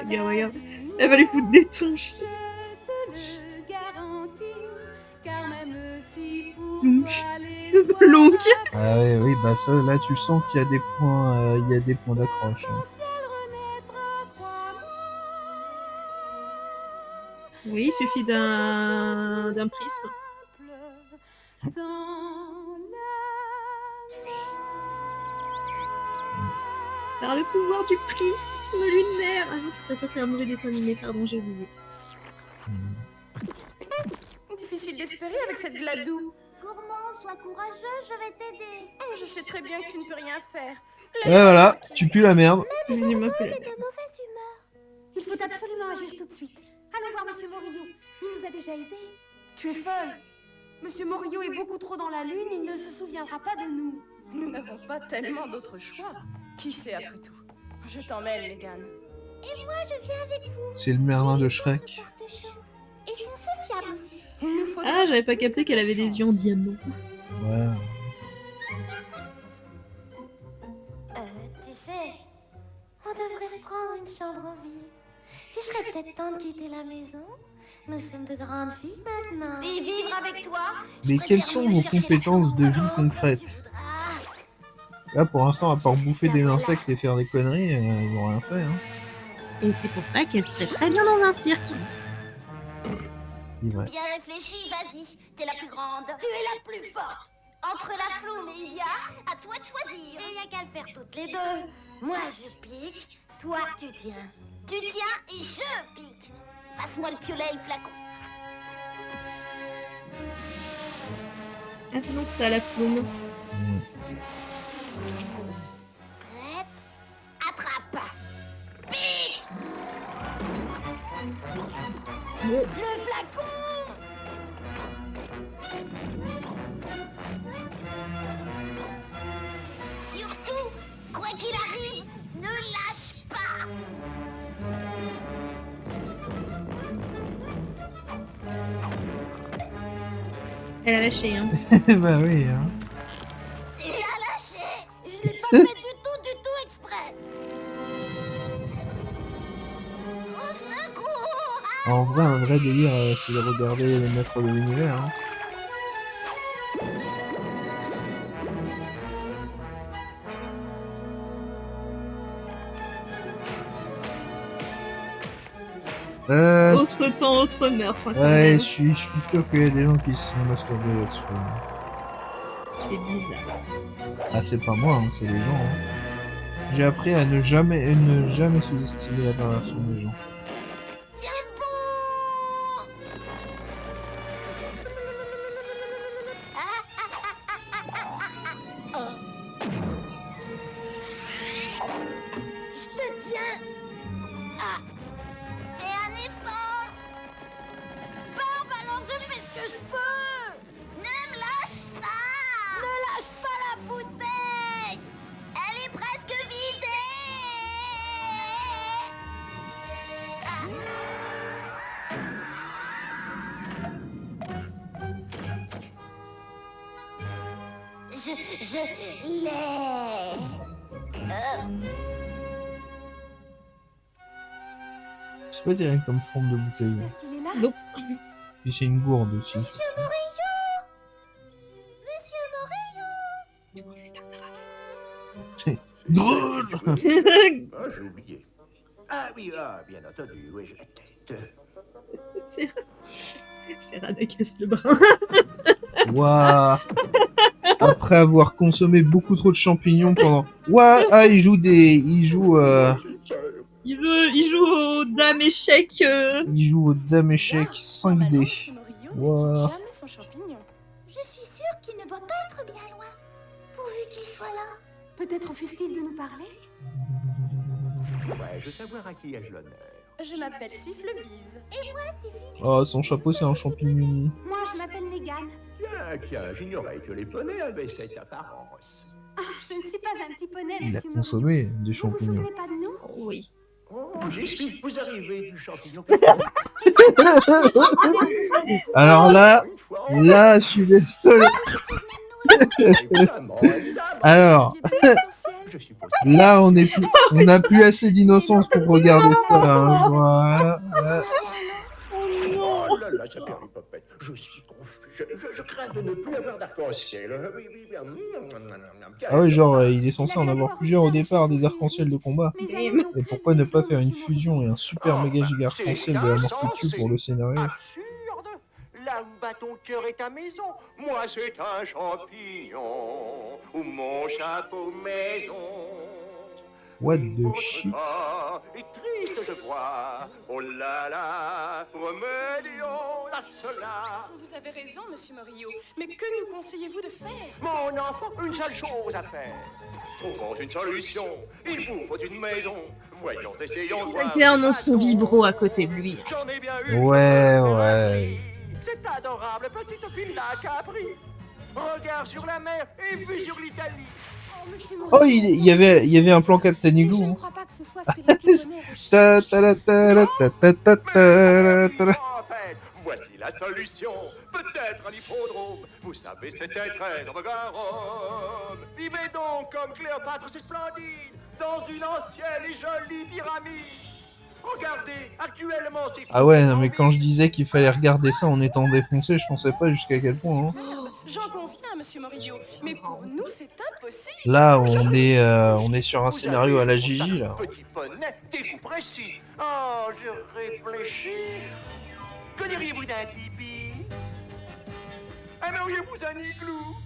Regarde, regarde. Elle va lui foutre des touches. Longue. Ah ouais, oui, bah ça, là tu sens qu'il y a des points d'accroche. Hein. Oui, il suffit d'un prisme. Par le pouvoir du prisme lunaire. Ah non, c'est pas ça, c'est un mauvais dessin animé, pardon, j'ai oublié. Difficile d'espérer avec cette Gladou. Gourmand, sois courageux, je vais t'aider. Oh, je sais très bien que tu ne peux rien faire. Et voilà, tu pues la merde. Les humains puent la De merde. mauvaise humeur. Il faut absolument agir tout de suite. Allons voir Monsieur Morillo. Il nous a déjà aidés. Tu es folle. Monsieur Morillo est beaucoup trop dans la lune, il ne se souviendra pas de nous. Nous n'avons pas tellement d'autres choix. Qui sait après tout? Je t'emmène, Mégane. Et moi, je viens avec vous. C'est le Merlin de Shrek. Porte chance. Et sont sociables aussi. Il nous faut... Ah, j'avais pas capté qu'elle avait des yeux en diamant. Ouais. Tu sais, on devrait se prendre une chambre en ville. Il serait peut-être temps de quitter la maison. Nous sommes de grandes filles maintenant. Et vivre avec toi. Mais quelles sont vos compétences de vie concrètes? Là, pour l'instant, à part bouffer des insectes et faire des conneries, ils n'ont rien fait. Hein. Et c'est pour ça qu'elle serait très bien dans un cirque. C'est vrai. Bien réfléchi, vas-y. T'es la plus grande. Tu es la plus forte. Entre la Floume et Idia, à toi de choisir. Et y a qu'à le faire toutes les deux. Moi, je pique. Toi, tu tiens. Tu tiens et je pique. Passe-moi le piolet et le flacon. Ah, c'est donc ça, la plume. Prête? Attrape. Pique. Le flacon. Surtout, quoi qu'il arrive, ne lâche pas. Elle a lâché, hein. Bah oui, hein. Tu l'as lâché. Je l'ai pas fait du tout exprès. Au secours. En vrai, un vrai délire, c'est de regarder les maîtres de l'univers. Hein. Autre temps, autre mœurs. Hein, quand Ouais, même. je suis sûr qu'il y a des gens qui se sont masturbés là-dessus. Tu es bizarre. Ah, c'est pas moi, hein, c'est les gens. Hein. J'ai appris à ne jamais sous-estimer la perversion des gens. Je te tiens. Ah. Fais un effort. Barbe, alors je fais ce que je peux. Ne me lâche pas. Ne lâche pas la bouteille. Elle est presque vidée. Je l'ai. C'est pas terrible comme forme de bouteille. Il est là. Non. Puis c'est une gourde aussi. Monsieur Morillo. C'est un Drôle. Ah, j'ai oublié. Ah oui, bien entendu, oui, j'ai la tête. C'est Radagast le brun. Waouh. Après avoir consommé beaucoup trop de champignons pendant... Ouah, ah, il joue... Il joue au dame échec. Il joue au dame échec 5D. Waouh. Jamais son champignon. Je suis sûre qu'il ne doit pas être bien loin. Pourvu qu'il soit là. Peut-être refuse-t-il de nous parler? Ouais, je veux savoir à qui ai-je l'honneur. Je m'appelle Sifflebise. Et moi, c'est fini. Oh, son chapeau, c'est un champignon. Moi, je m'appelle Mégane. Tiens, j'ignorais que les poneys avaient cette apparence. Ah, je ne suis pas un petit poney, Il a monsieur consommé des Morillo. Vous vous champignons. souvenez pas de nous? Oui. Oh, j'explique, vous arrivez du champignon. Alors là, je suis désolé. Évidemment, évidemment. Alors, Je suppose. là, on n'a plus assez d'innocence pour regarder ça. Hein. Voilà. Oh là là, ça perd l'hypopète. Je suis confus. Je crains de ne plus avoir d'arc-en-ciel. Ah oui, genre, il est censé en avoir plusieurs au départ, des arcs-en-ciel de combat. Mes amis non Et plus, pourquoi ne ils pas sont faire une aussi fusion et un super méga giga arc-en-ciel de la mort qui tue pour le scénario? Absurde. Là où bat ton cœur est ta maison. Moi, c'est un champignon. Ou mon chapeau maison. What the shit? Et triste je vois, oh là là, remédions à cela. Vous avez raison, monsieur Morillo. Mais que nous conseillez-vous de faire? Mon enfant, une seule chose à faire. Trouvons une solution. Il vous faut une maison. Voyons, essayons de voir. Clairement son vibro à côté de lui. J'en ai bien eu. Ouais. Cette adorable petite fille là Capri. Regard sur la mer et vue sur l'Italie. Oh, il y avait un plan Captain Mais je Igloo. ne Hein. crois pas que ce soit ce que les petits poneys Ta recherchent. ta la ta la ta ta ta ta ta la. En fait, voici la solution. Peut-être un hippodrome. Vous savez, c'était très en regard Rome. Vivez donc comme Cléopâtre, c'est splendide. Dans une ancienne et jolie pyramide. Regardez, actuellement, c'est... Ah ouais, non mais quand je disais qu'il fallait regarder ça en étant défoncé, je pensais pas jusqu'à quel point. Hein. J'en conviens, monsieur Morillo. Mais pour nous, c'est impossible. Là, on est sur un scénario à la Gigi là. Petit poney, des coups précis. Oh, je réfléchis. Que diriez-vous d'un tipi? Aimeriez-vous un igloo?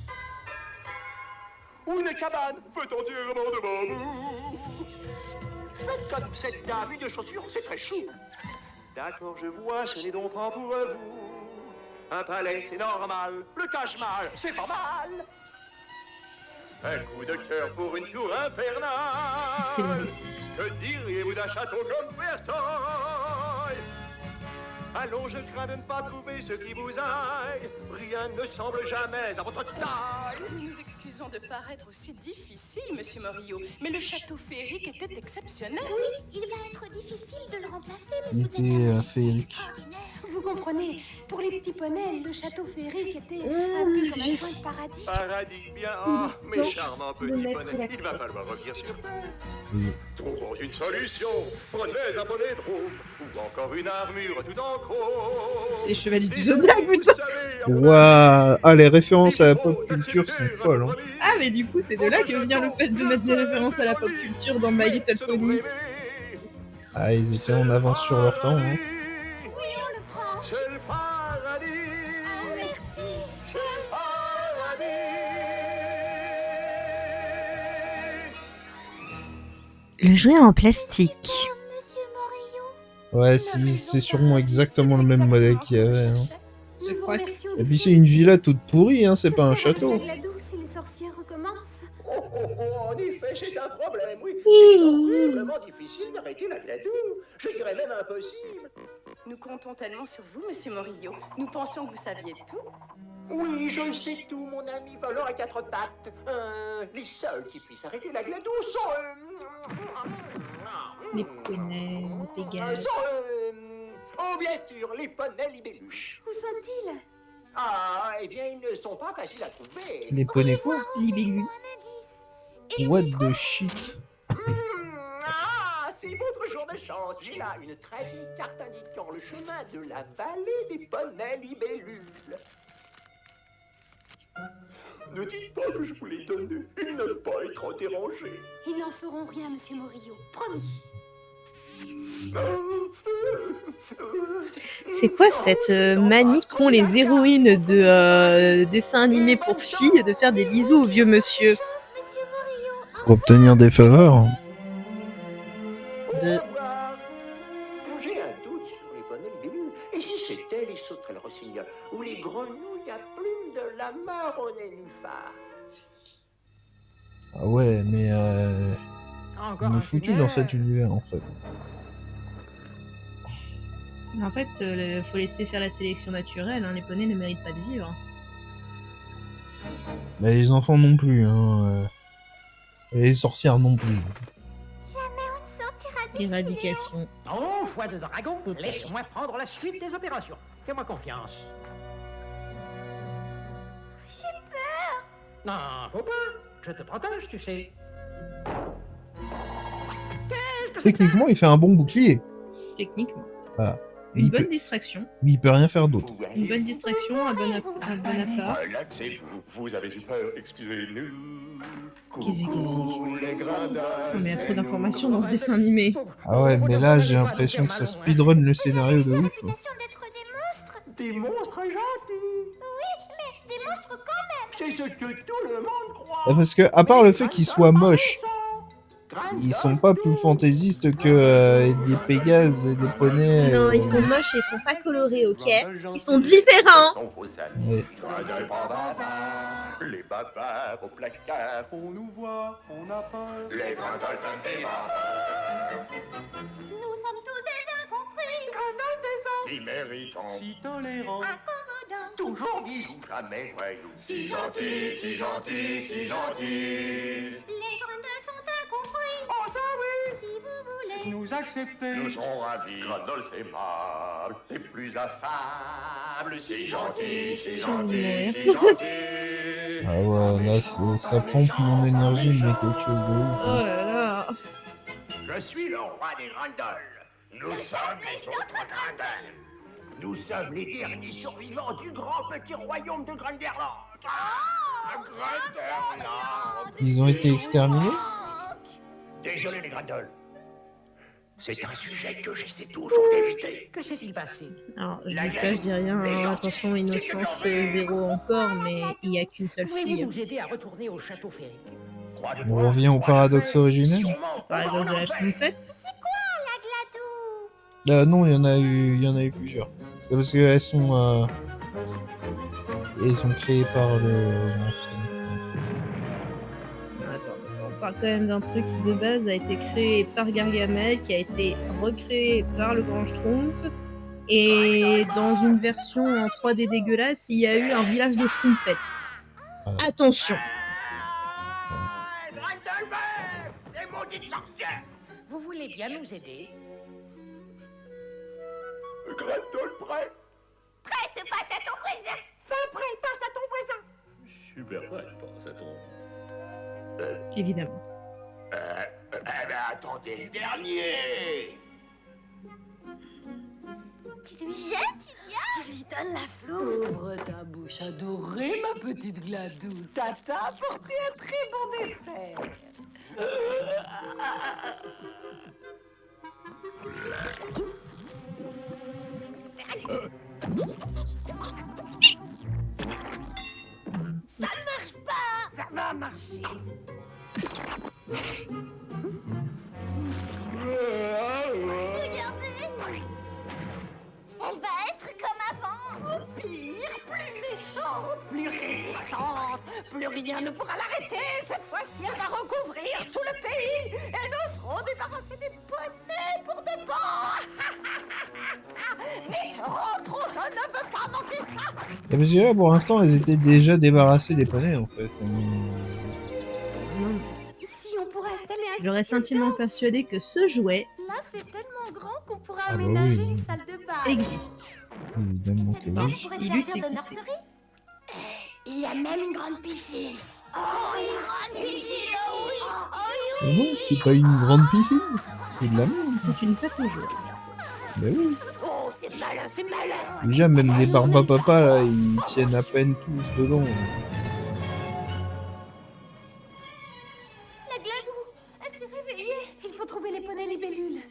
Ou une cabane peut entièrement de bambou? Faites comme cette dame, une chaussure, c'est très chou. D'accord, je vois, ce n'est donc pas pour vous. Un palais, c'est normal. Le Taj-Mahal, c'est pas mal. Un coup de cœur pour une tour infernale. C'est le Messi. Que diriez-vous d'un château comme Versailles? Allons, je crains de ne pas trouver ce qui vous aille. Rien ne semble jamais à votre taille. Nous nous excusons de paraître aussi difficile, monsieur Morillo. Mais le château féerique était exceptionnel. Oui, il va être difficile de le remplacer, mais Il vous êtes était féerique. extraordinaire. Vous comprenez, pour les petits poneys, le château féerique était un peu comme un coin de paradis. Paradis bien, oh, mes charmants petits poneys. Il va falloir revenir sur terre. Oui. Trouvons une solution. Prenez un poney drôme. Ou encore une armure tout en chrome. C'est les chevaliers du Zodiac, putain. Waouh, ah les références à la pop culture sont folles. Hein. Ah, mais du coup, c'est de là que vient le fait de mettre des références à la pop culture dans My Little Pony. Ah, ils étaient en avance sur leur temps. Hein. Oui, on le prend. C'est le paradis. Ah, merci. C'est le paradis. Le jouet en plastique. Monsieur Morillo. Ouais, c'est sûrement exactement le même modèle qu'il y avait. Hein. Je crois que... Et puis c'est une villa toute pourrie, hein, c'est pas un château. La douce, si les sorcières recommencent. Oh, oh, oh, en effet, c'est un problème, oui. C'est horriblement difficile d'arrêter la gladou. Je dirais même impossible. Nous comptons tellement sur vous, monsieur Morillo. Nous pensions que vous saviez tout. Oui, je sais tout, mon ami voleur à quatre pattes. Les seuls qui puissent arrêter la gladou sont... Les poneys, les pégases. Oh, bien sûr, les poneys libelluches. Où sont-ils? Ah, eh bien, ils ne sont pas faciles à trouver. Les poneys quoi? Libellus. What the shit? Ah, c'est votre jour de chance. J'ai là une très vieille carte indiquant le chemin de la vallée des poneys libellules. Ne dites pas que je vous l'ai donné. Il n'aime pas être dérangé. Ils n'en sauront rien, monsieur Morillo. Promis. C'est quoi cette manie qu'ont les héroïnes de dessins animés pour filles de faire des bisous au vieux monsieur? Pour obtenir des faveurs. Au revoir. J'ai un doute sur les poneys libellules. Et si c'était les sauterelles rossignols ou les grenouilles à plumes de la marronnet nénuphar? Ah ouais, mais on est foutu dans cet univers en fait. En fait, faut laisser faire la sélection naturelle, hein. Les poneys ne méritent pas de vivre. Bah, les enfants non plus, hein. Et les sorcières non plus. Jamais on ne sortira d'ici. Éradication. Oh, foi de dragon, laisse-moi prendre la suite des opérations. Fais-moi confiance. J'ai peur. Non, faut pas. Je te protège, tu sais. Techniquement, il fait un bon bouclier. Techniquement. Voilà. Et Une il bonne peut- distraction. Mais il peut rien faire d'autre. Une bonne distraction, un bon appart. Relaxez-vous, vous avez eu peur, excusez-nous. Qu'est-ce que Coucou, les grandins. Non, mais il y a trop d'informations dans ce dessin animé. Ah ouais, mais là, j'ai l'impression que ça speedrun le scénario de ouf. D'être des monstres. Des monstres gentils. Oui, mais des monstres quand même. C'est ce que tout le monde croit. Ah, parce que, à part le fait qu'il soit moche Ils sont pas plus fantaisistes que des Pégases et des poneys. Non, ils sont moches et ils sont pas colorés, ok? Ils sont différents. Ouais. Les bavards au placard, on nous voit, on a peur. Les grandoles donnent des vapeurs. Nous sommes tous des incompris. Grenouilles des ans. Si méritants, si tolérants, Accommodants. toujours bijoux, jamais voyous. Si gentils, si gentils, si gentils. Les grenouilles sont incompris. Oh ça oui. Si vous voulez. Nous accepter, nous serons ravis. Grenouilles aimables, les plus affables. Si gentils, si gentils, si gentils. Ah ouais, là, ça pompe mon énergie, mais quelque chose de ouf. Oh là là. Je suis le roi des grandoles. Nous sommes les autres grandoles. Nous sommes les derniers survivants du grand petit royaume de Granderland. Granderland. Ils ont été exterminés? Désolé les grandoles. C'est un sujet que j'essaie toujours d'éviter. Que s'est-il passé? Alors, je dis ça, je dis rien. Hein. Attention, innocence zéro encore, mais il n'y a qu'une seule Pouvez-vous fille. nous aider à retourner au château féerique? On revient au paradoxe originel? Paradoxe de la Schtroumpfette. Non, il y en a eu plusieurs. C'est parce qu'elles sont créées par le... Attends, on parle quand même d'un truc qui de base a été créé par Gargamel, qui a été recréé par le Grand Schtroumpf, et dans une version en 3D dégueulasse, il y a eu un village de Schtroumpfette. Attention. Ces maudites sorcières. Vous voulez bien nous aider? Grandole prêt. Prête, passe à ton voisin. Fin prêt, passe à ton voisin. Super prêt, passe à ton... Évidemment. Eh ben attendez le dernier. Tu lui jettes, idiot. Tu lui donnes la floue. Ouvre ta bouche adorée, ma petite Gladou. Tata a apporté un très bon dessert. Ça ne marche pas. Ça va marcher. Regardez. Elle va être comme avant. Ou pire, plus méchante, plus résistante. Plus rien ne pourra l'arrêter. Cette fois-ci, elle va recouvrir tout le pays. Et nous serons débarrassés des poneys pour de bon. Vite, rentrons, je ne veux pas manquer ça. Et parce que là, pour l'instant, elles étaient déjà débarrassées des poneys, en fait. Si on pourrait installer un Je reste intimement persuadée que ce jouet là, c'est tellement grand qu'on pourrait Ah bah aménager oui. une salle de bain. existe. Évidemment que oui. Il eût existé. Il y a même une grande piscine. Oh, une grande piscine, oh oui. Oh oui. Mais non, c'est pas une grande piscine. C'est de la merde, ça. C'est une fête au jeu. Ben oui. Oh, c'est malin, c'est malin. Déjà, même les Barbapapa, là, ils tiennent à peine tous dedans. La Gladou, elle s'est réveillée. Il faut trouver les poneys libellules.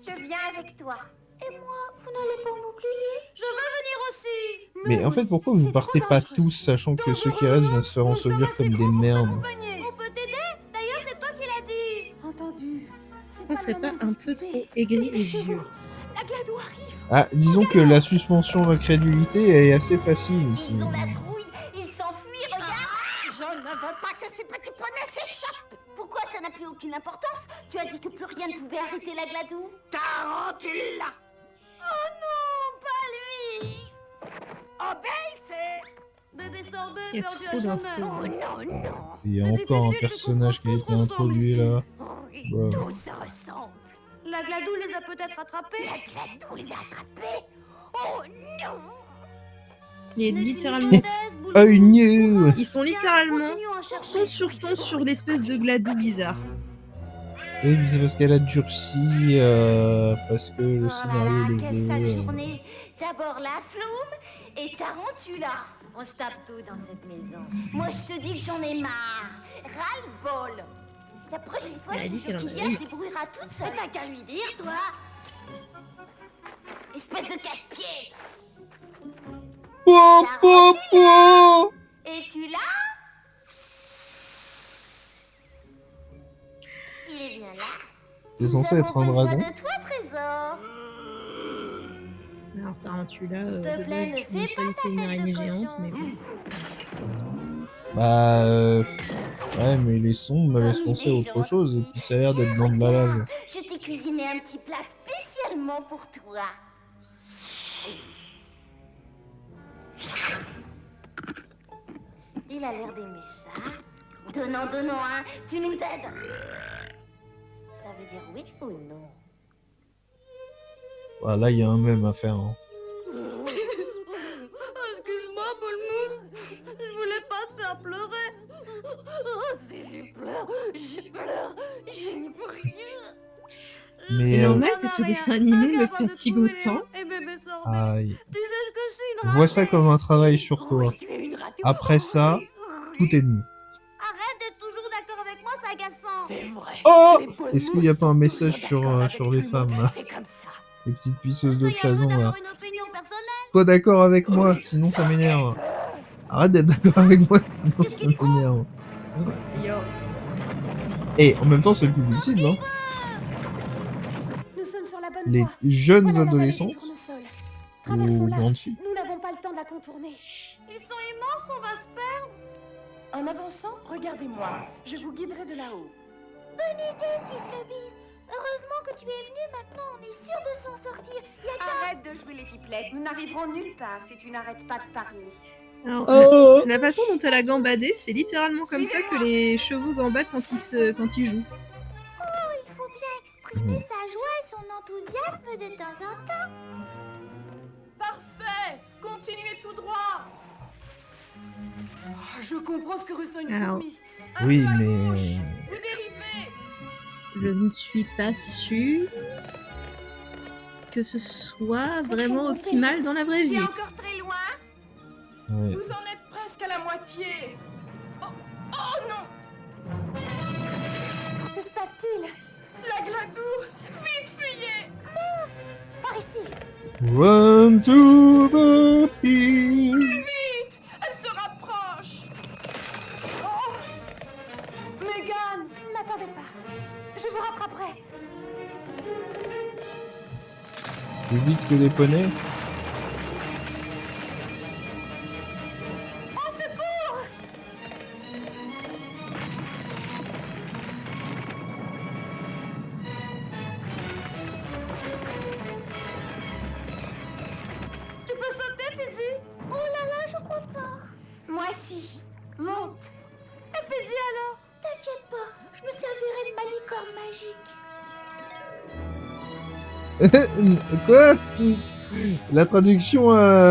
Je viens avec toi. Et moi, vous n'allez pas m'oublier? Je veux venir aussi. Mais en fait, pourquoi vous partez pas tous, sachant que ceux qui restent vont se faire ensevelir comme des merdes? On peut t'aider? D'ailleurs, c'est toi qui l'as dit. Entendu. Est-ce qu'on serait pas un peu trop aigri et vieux? La Gladou arrive. Ah, disons que la suspension d'incrédulité est assez facile ici. Ils ont la trouille. Ils s'enfuient, regarde. Je ne veux pas que ces petits poneys s'échappent. Pourquoi ça n'a plus aucune importance? Tu as dit que plus rien ne pouvait arrêter la Gladou. Tarantula. Oh non, pas lui. Obéissez. Bébé sorbet Il y a perdu trop à jamais. d'infos. Oh non, non. Il y a encore un personnage qui a été introduit là. Oh oui, Wow. tout se ressemble. La Gladou les a peut-être attrapés. La Gladou les a attrapés. Oh non. Il est littéralement. Œil nu. Ils sont littéralement Continuons à chercher. ton sur l'espèce de Gladou bizarre. Oui, mais c'est parce qu'elle a durci, parce que le Oh scénario là là, le quelle sale veut. journée. D'abord la floume et Tarantula. On se tape tout dans cette maison. Moi, je te dis que j'en ai marre. Ras-le-bol. La prochaine fois, Elle a je dit te jure qu'elle en qu'Ilia avait se débrouillera toute seule. T'as qu'à lui dire, toi. Espèce de casse-pied. Oh, oh, oh. Et tu l'as? Il est bien là. C'est censé être un dragon. de toi, trésor. Alors, Tarantula, S'il te de plaît, base, ne je fais pensais pas que c'est une ta tête de araignée géante, cochon. mais bon. Bah... Ouais, mais les sons me laissent penser à autre chose, et puis ça a l'air d'être dans de la lave. Je t'ai cuisiné un petit plat spécialement pour toi. Il a l'air d'aimer ça. Donnant, hein. Tu nous aides. Ça veut dire oui ou non? Ah, là, il y a un mème à faire. Hein. Excuse-moi, Paulmousse. Je voulais pas te faire pleurer. Oh, si je pleure, je n'y peux rien. Mais... C'est normal que ce dessin animé me fatigue autant. Aïe. Vois ça comme un travail sur toi. Après ça, tout est mieux. Arrête d'être toujours d'accord avec moi, c'est agaçant. C'est vrai. Oh! Est-ce qu'il n'y a pas un message sur les femmes, là? C'est comme ça. Les petites pisseuses de 13 ans, là. Une opinion personnelle. Sois d'accord avec moi, sinon ça m'énerve. Arrête d'être d'accord avec moi, sinon ça m'énerve. Et en même temps, c'est le plus visible, hein. Nous sommes sur la bonne Les voie. jeunes Voilà la vallée des adolescentes tournesols. ou Traversons-la. grandes filles. Nous n'avons pas le temps de la contourner. Ils sont immenses, on va se perdre. En avançant, regardez-moi. Je vous guiderai de là-haut. Bonne idée, Sifflebise. Heureusement que tu es venu, maintenant on est sûr de s'en sortir. Y a qu'à... Arrête de jouer les pipelettes. Nous n'arriverons nulle part si tu n'arrêtes pas de parler. Alors, Oh! la façon dont elle a gambadé, c'est littéralement comme ça que les chevaux gambadent quand ils jouent. Oh, il faut bien exprimer sa joie et son enthousiasme de temps en temps. Parfait. Continuez tout droit. Oh, je comprends ce que ressent une Alors, fourmi. Oui, Un peu à mais... gauche. Vous dérivez. Je ne suis pas sûre que ce soit vraiment optimal dans la vraie vie. C'est encore très loin. Ouais. Vous en êtes presque à la moitié. Oh, oh non. Que se passe-t-il? La gladou. Vite, fuyez. Par ici. Run to the hills. Vite. Elle se rapproche. Oh. Megan. N'attendez pas. Je vous rattraperai. Plus vite que des poneys. Au secours! Tu peux sauter, Fidji? Oh là là, je crois pas. Moi si. Monte. Et Fidji alors? T'inquiète pas, je me servirai de ma licorne magique. Quoi? La traduction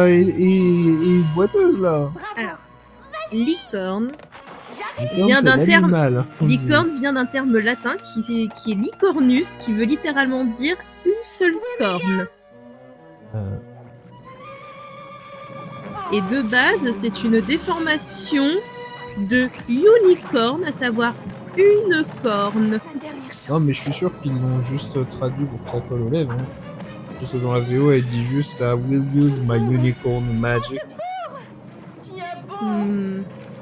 est boiteuse, là. Alors, licorne Licorne, vient c'est d'un terme. l'animal, on dit. Licorne vient d'un terme latin qui est licornus, qui veut littéralement dire une seule corne. Et de base, c'est une déformation de unicorn, à savoir une corne. Non, mais je suis sûr qu'ils l'ont juste traduit pour que ça colle aux lèvres. Hein. Parce que dans la VO, elle dit juste I will use my unicorn magic.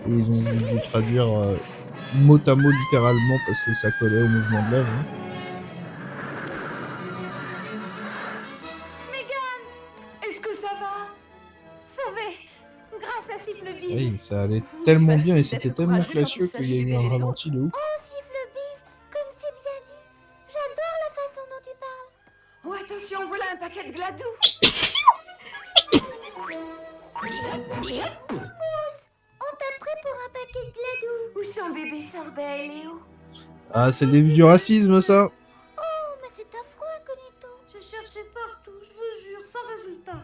Et ils ont juste dû traduire mot à mot littéralement parce que ça collait au mouvement de lèvres. Hein. Megan! Est-ce que ça va? Sauvé! Grâce à Sifflebise. Oui, ça allait tellement bien et c'était tellement classieux qu'il y a eu un ralenti de ouf. Oh, Sifflebise, comme c'est bien dit. J'adore la façon dont tu parles. Oh, attention, voilà un paquet de gladou. On t'a pris pour un paquet de gladou. Où sont bébé Sorbet et Léo? Ah, c'est le début du racisme, ça. Oh, mais c'est affreux, Incognito. Je cherchais partout, je vous jure, sans résultat.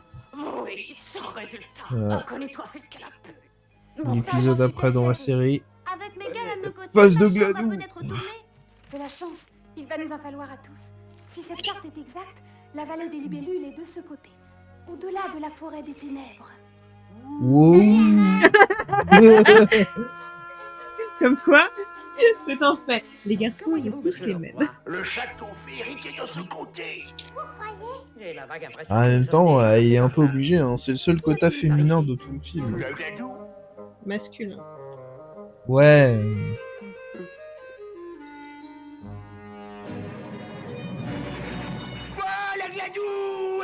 Oui, sans résultat. Connais-toi, fais ce qu'elle a pu. L'épisode après dans la série. Avec Megan à nos côtés, Face de la chance va gladou. peut-être tourner. De la chance, il va nous en falloir à tous. Si cette carte est exacte, la vallée des libellules est de ce côté, au-delà de la forêt des ténèbres. Wow. Comme quoi, c'est un fait. Les garçons, ils ont tous les mêmes. Le château féerique est de ce côté. J'ai la vague impression. En même temps, il est un peu obligé. Hein. C'est le seul quota féminin de tout le film. Le gladou. Masculin. Ouais. gladou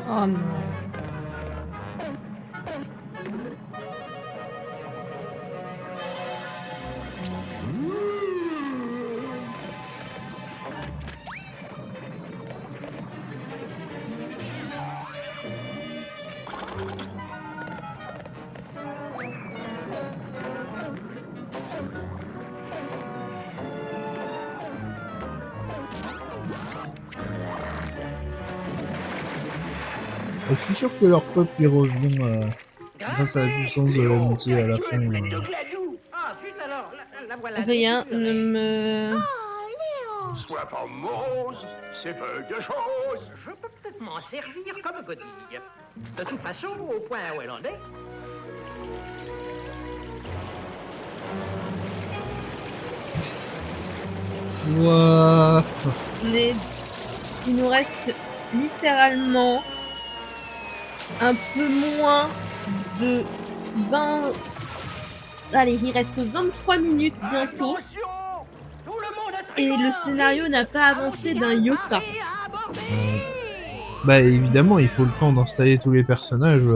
Oh non. Je suis sûr que leur peuple y revient grâce à la puissance de l'amitié à la fin. Ah, zut alors, la voilà. Rien ne me... Sois pas morose, c'est peu de choses. Je peux peut-être m'en servir comme godille. De toute façon, au point où elle en est... Ouah. Il nous reste littéralement un peu moins de 20... Allez, il reste 23 minutes bientôt. Et le scénario n'a pas avancé d'un iota. Bah évidemment, il faut le temps d'installer tous les personnages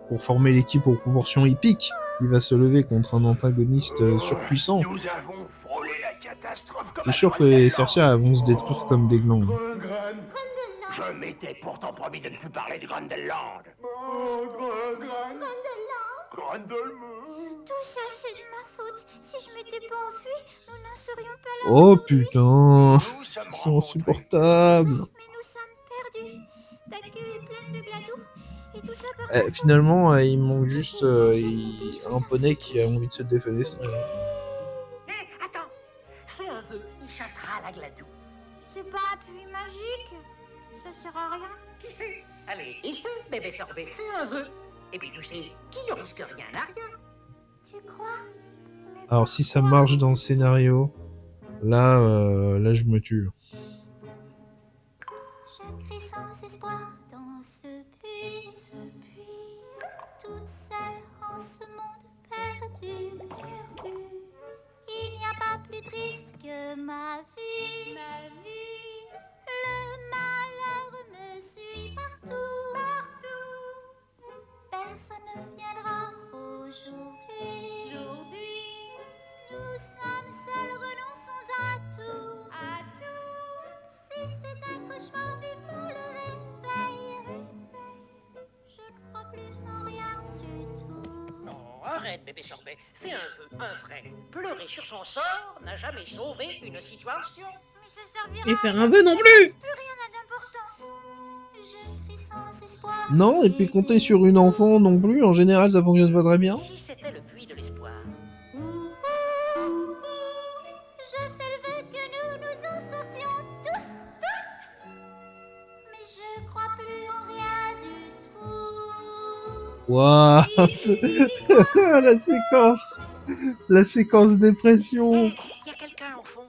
pour former l'équipe aux proportions épiques qui va se lever contre un antagoniste surpuissant. Nous avons frôlé la catastrophe comme Je suis sûr que les sorcières vont se détruire comme des glandes. Je m'étais pourtant promis de ne plus parler du Grandeland. Tout ça, c'est de ma faute. Si je m'étais pas enfuie, nous n'en serions pas là. Oh putain, ils sont insupportables. Mais nous sommes perdus. Ta queue est pleine de gladou. Et tout ça par Finalement, il manque juste un poney qui a envie de se défenestrer. Attends, fais un vœu, il chassera la gladou. C'est pas un puits magique. Ça sert à rien. Qui sait? Allez, essaie, bébé sorbet, fais un vœu. Et puis tu sais, qui ne risque rien n'a rien. Tu crois? Alors si ça marche dans le scénario, là, là je me tue. Je crie sans espoir dans ce puits, toute seule en ce monde perdu. Il n'y a pas plus triste que ma vie. Le malheur me suit partout. Personne ne viendra aujourd'hui. Nous sommes seuls, renonçons à tout. Si c'est un cauchemar, vivement le réveil. Je ne crois plus en rien du tout. Non, arrête, bébé sorbet, fais un vœu, un vrai. Pleurer sur son sort n'a jamais sauvé une situation. Mais ça servira Et faire un vœu non plus. plus rien n'a d'importance. Je crie sans espoir. Non, et puis compter sur une enfant non plus, en général ça fonctionne pas très bien. Si c'était le puits de l'espoir. Je fais le vœu que nous nous en sortions tous. Mais je crois plus en rien du tout. Waouh. La séquence dépression. Il y a quelqu'un au fond.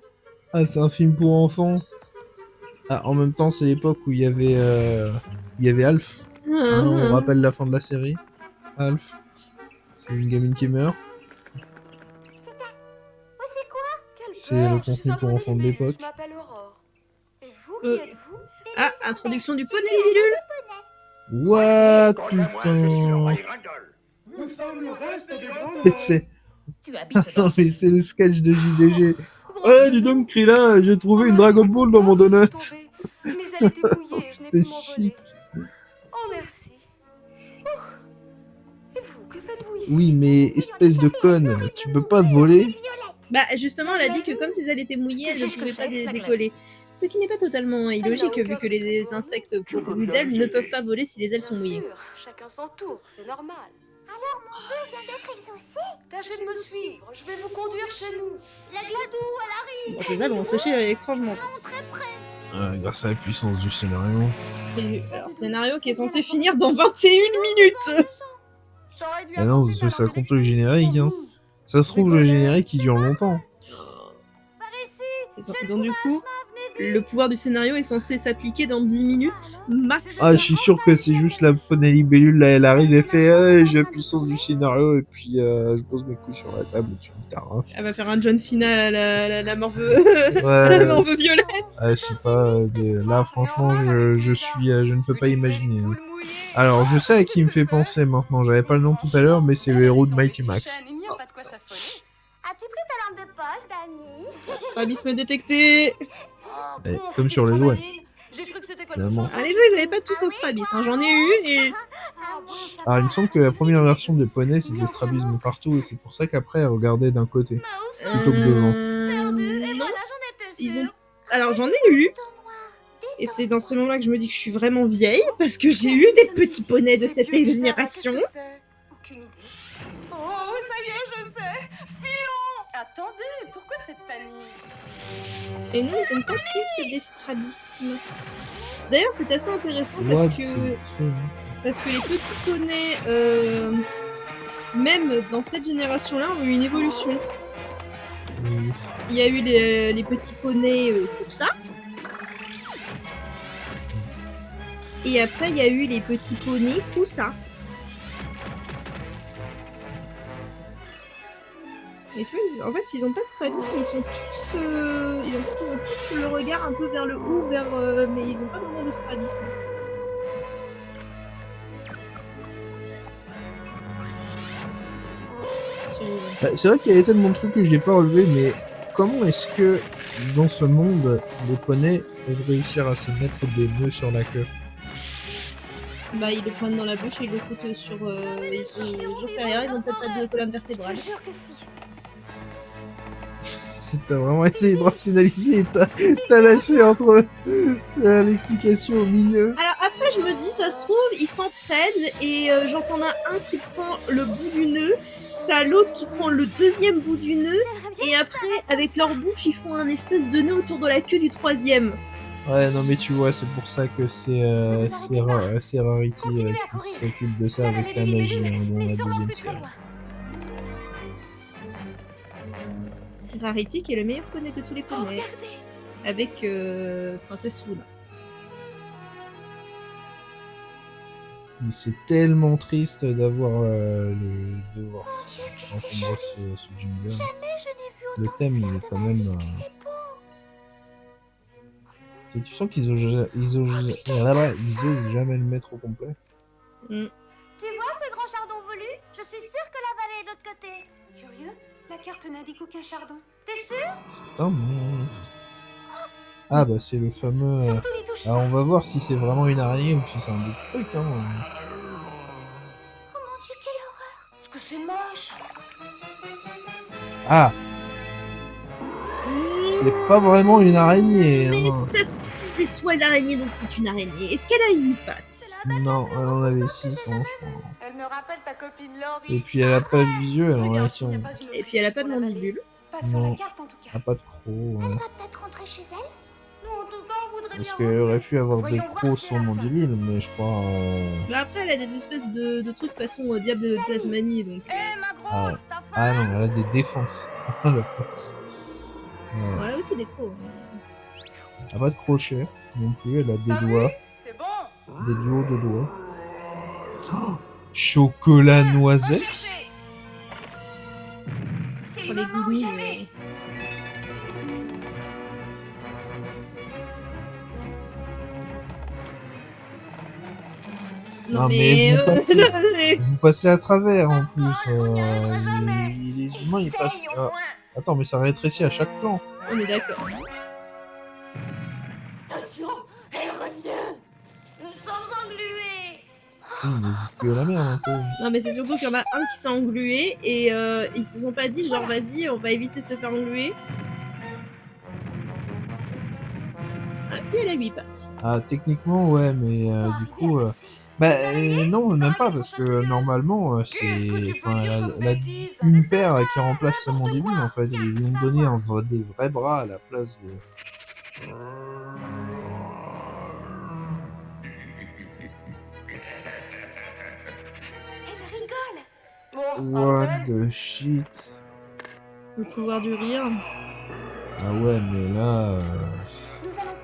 Ah, c'est un film pour enfants. Ah, en même temps, c'est l'époque où il y avait Alf. Hein, on rappelle la fin de la série. Alf, c'est une gamine qui meurt. C'est quoi? C'est le contenu pour enfants de l'époque. Je m'appelle Aurore. Et vous, qui êtes-vous? Ah, introduction du pot des libellules. What, Quant à moi, je suis le roi putain. Grindol. Nous sommes le reste des grands. C'est... Tu habites Non mais c'est le sketch de JDG. Ouais, dis donc, Krilla, j'ai trouvé une Dragon Ball dans mon donut. Mais elle était mouillée, je n'ai pu C'est m'envoler. shit. Oh, merci. Et vous, que faites-vous ici? Oui, mais espèce de conne, tu peux pas voler. Bah justement, elle a dit que comme ses ailes étaient mouillées, elle ne pouvait pas décoller. Ce qui n'est pas totalement illogique vu que les insectes pourvus d'ailes ne peuvent pas voler si les ailes sont mouillées. Bien sûr, chacun son tour, c'est normal. Alors mon vœu vient d'être exaucé. Tâchez de me suivre, je vais vous conduire chez nous. La gladou, elle arrive. Bon, ces ailes vont sécher étrangement. On serait prêts. Grâce à la puissance du scénario. Alors, scénario qui est censé finir dans 21 minutes. Ah non, ça compte le générique, hein. Ça se trouve, le générique, il dure longtemps. Par ici. Donc du coup, le pouvoir du scénario est censé s'appliquer dans 10 minutes max. Ah, je suis sûr que c'est juste la poney libellule, là, elle arrive et fait j'ai la puissance du scénario, et puis je pose mes couilles sur la table, et tu me tarasses. Elle va faire un John Cena à la morve, Ouais, la morve violette. je sais pas, là, franchement, je ne peux pas imaginer. Hein. Alors, je sais à qui il me fait penser maintenant, j'avais pas le nom tout à l'heure, mais c'est le héros de Mighty Max. As-tu pris ta lampe de poche, Dani? Strabisme détecté. Ouais, comme sur les jouets. Finalement. Ah, les jouets, ils avaient pas tous un strabisme, hein. J'en ai eu et... Alors, il me semble que la première version de poney, c'était strabisme partout, et c'est pour ça qu'après, elle regardait d'un côté, plutôt que devant. Non. Ils ont... Alors, j'en ai eu. Et c'est dans ce moment-là que je me dis que je suis vraiment vieille, parce que j'ai eu des petits poneys de cette génération. Aucune idée. Oh, ça y est, je sais. Filons. Attendez, pourquoi cette panique? Et non, ils ont pas tous des strabismes. D'ailleurs, c'est assez intéressant parce que les petits poneys, même dans cette génération-là, ont eu une évolution. Il y a eu les petits poneys comme ça. Et après, il y a eu les petits poneys Poussa. Et tu vois, en fait, s'ils ont pas de strabisme, ils sont tous, ils ont tous le regard un peu vers le haut, mais ils ont pas vraiment de strabisme. C'est vrai qu'il y avait tellement de trucs que je n'ai pas relevé, mais comment est-ce que dans ce monde, les poneys peuvent réussir à se mettre des nœuds sur la queue? Bah, ils le prennent dans la bouche et ils le foutent sur. J'en sais rien, ils ont peut-être pas de colonne vertébrale. Je te jure que si. T'as vraiment essayé de rationaliser et t'as lâché entre l'explication au milieu. Alors après, je me dis, ça se trouve, ils s'entraînent et j'entends un qui prend le bout du nœud, t'as l'autre qui prend le deuxième bout du nœud, et après, avec leur bouche, ils font un espèce de nœud autour de la queue du troisième. Ouais, non, mais tu vois, c'est pour ça que c'est Rarity qui s'occupe de ça avec la magie dans la deuxième série. Rarity qui est le meilleur poney de tous les poneys. Avec Princesse Luna. Mais c'est tellement triste d'avoir de voir entendre ce jingle. Le thème, il est quand même... Et tu sens qu'ils osent jamais le mettre au complet. Tu vois ce grand chardon velu? Je suis sûre que la vallée est de l'autre côté. Curieux, la carte n'indique aucun chardon. T'es sûr? C'est un monstre. Ah bah c'est le fameux... Alors on va voir si c'est vraiment une araignée ou si c'est un autre truc. Hein. Oh mon Dieu, quelle horreur! Est-ce que c'est moche? Ah, c'est pas vraiment une araignée. Mais Hein. c'est petite étoile d'araignée, donc c'est une araignée. Est-ce qu'elle a une patte? Non, elle en avait 6 ans, je crois. Elle me rappelle ta copine Laurie. Et puis elle a pas de yeux, elle en a qu'un. Et puis elle a pas de mandibule. Non, elle a pas de crocs. Ouais. Elle va peut-être rentrer chez elle? Nous, en tout cas, on voudrait Parce bien qu'elle aurait pu avoir des Voyons voir crocs si sans elle a mandibule, mais je crois... Là après, elle a des espèces de trucs façon diable de Tasmanie, donc... Ah, ah non, elle a des défenses. à la place. Ouais. Elle a aussi des crocs. Elle a pas de crochet non plus, elle a des doigts. Des duos de doigts. Oh, chocolat noisette. Pour les gougouilles. Non mais vous passez à travers en plus. Les humains ils passent. Attends mais ça rétrécit à chaque plan. On est d'accord. Attention, elle revient. Nous sommes englués. Oui, mais vous tuez la merde un peu. Non mais c'est surtout qu'il y en a un qui s'est englué et ils se sont pas dit genre vas-y on va éviter de se faire engluer. Ah si elle a 8 pattes. Ah techniquement ouais mais du coup non même pas parce que normalement c'est enfin elle a une paire qui remplace sa mandibule en fait ils lui ont donné des vrais bras à la place de... What the shit. Le pouvoir du rire. Ah ouais mais là... Nous allons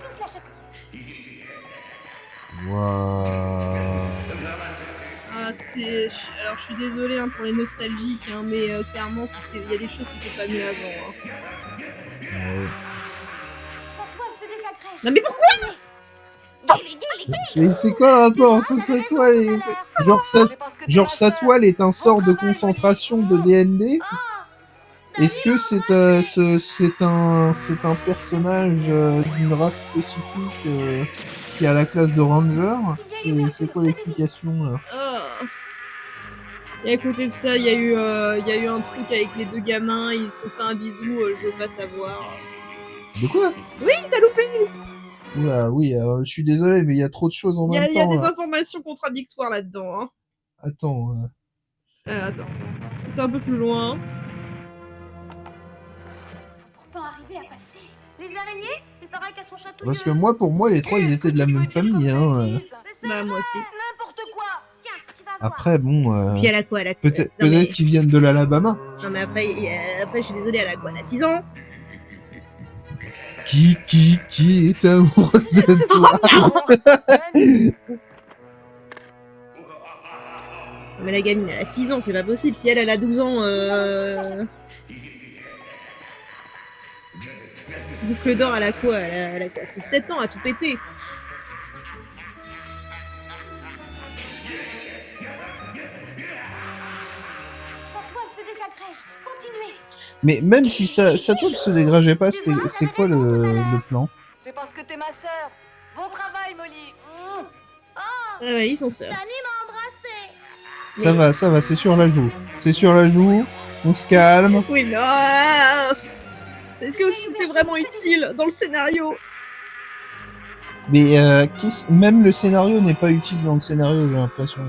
Waouh. Ah, c'était... Alors, je suis désolée hein, pour les nostalgiques, hein, mais clairement, il y a des choses, c'était pas mieux avant. Hein. Ouais. La toile se désagrège. Non mais pourquoi? Mais c'est quoi le rapport entre sa toile et... Genre sa toile est un sort de concentration de DND? Est-ce que c'est un personnage d'une race spécifique qui a la classe de Ranger? C'est quoi l'explication là? Et à côté de ça, il y a eu un truc avec les deux gamins, ils se sont fait un bisou, je veux pas savoir. De quoi? Oui, t'as loupé! Oula, oui, je suis désolé, mais il y a trop de choses en même temps. Il y a des informations contradictoires là-dedans. Hein. Attends. Attends. C'est un peu plus loin. Faut pourtant arriver à passer. Les araignées, il paraît qu'elles sont chatouilleuses. Parce que moi, pour moi, les trois, ils étaient de la même famille. Hein. Bah, moi aussi. N'importe quoi. Tiens, tu vas voir. Après, bon... Puis elle a quoi? Peut-être mais... qu'ils viennent de l'Alabama. Non, mais après, je suis désolée, elle a quoi? Elle a 6 ans? Qui est amoureux de toi? Mais la gamine, elle a 6 ans, c'est pas possible. Si elle a 12 ans... Boucle d'or, elle a quoi? Elle a quoi? 6-7 ans à tout péter. La toile se désagrège. Continuez. Mais même si sa toile se dégrageait pas, c'était quoi le plan? C'est parce que t'es ma sœur. Bon travail, Molly. Ah ouais, ils sont sœurs. Tani m'a embrassé. Ça va, c'est sur la joue. C'est sur la joue, on se calme. Oui, mais... Est-ce que c'était vraiment utile dans le scénario? Mais même le scénario n'est pas utile dans le scénario, j'ai l'impression.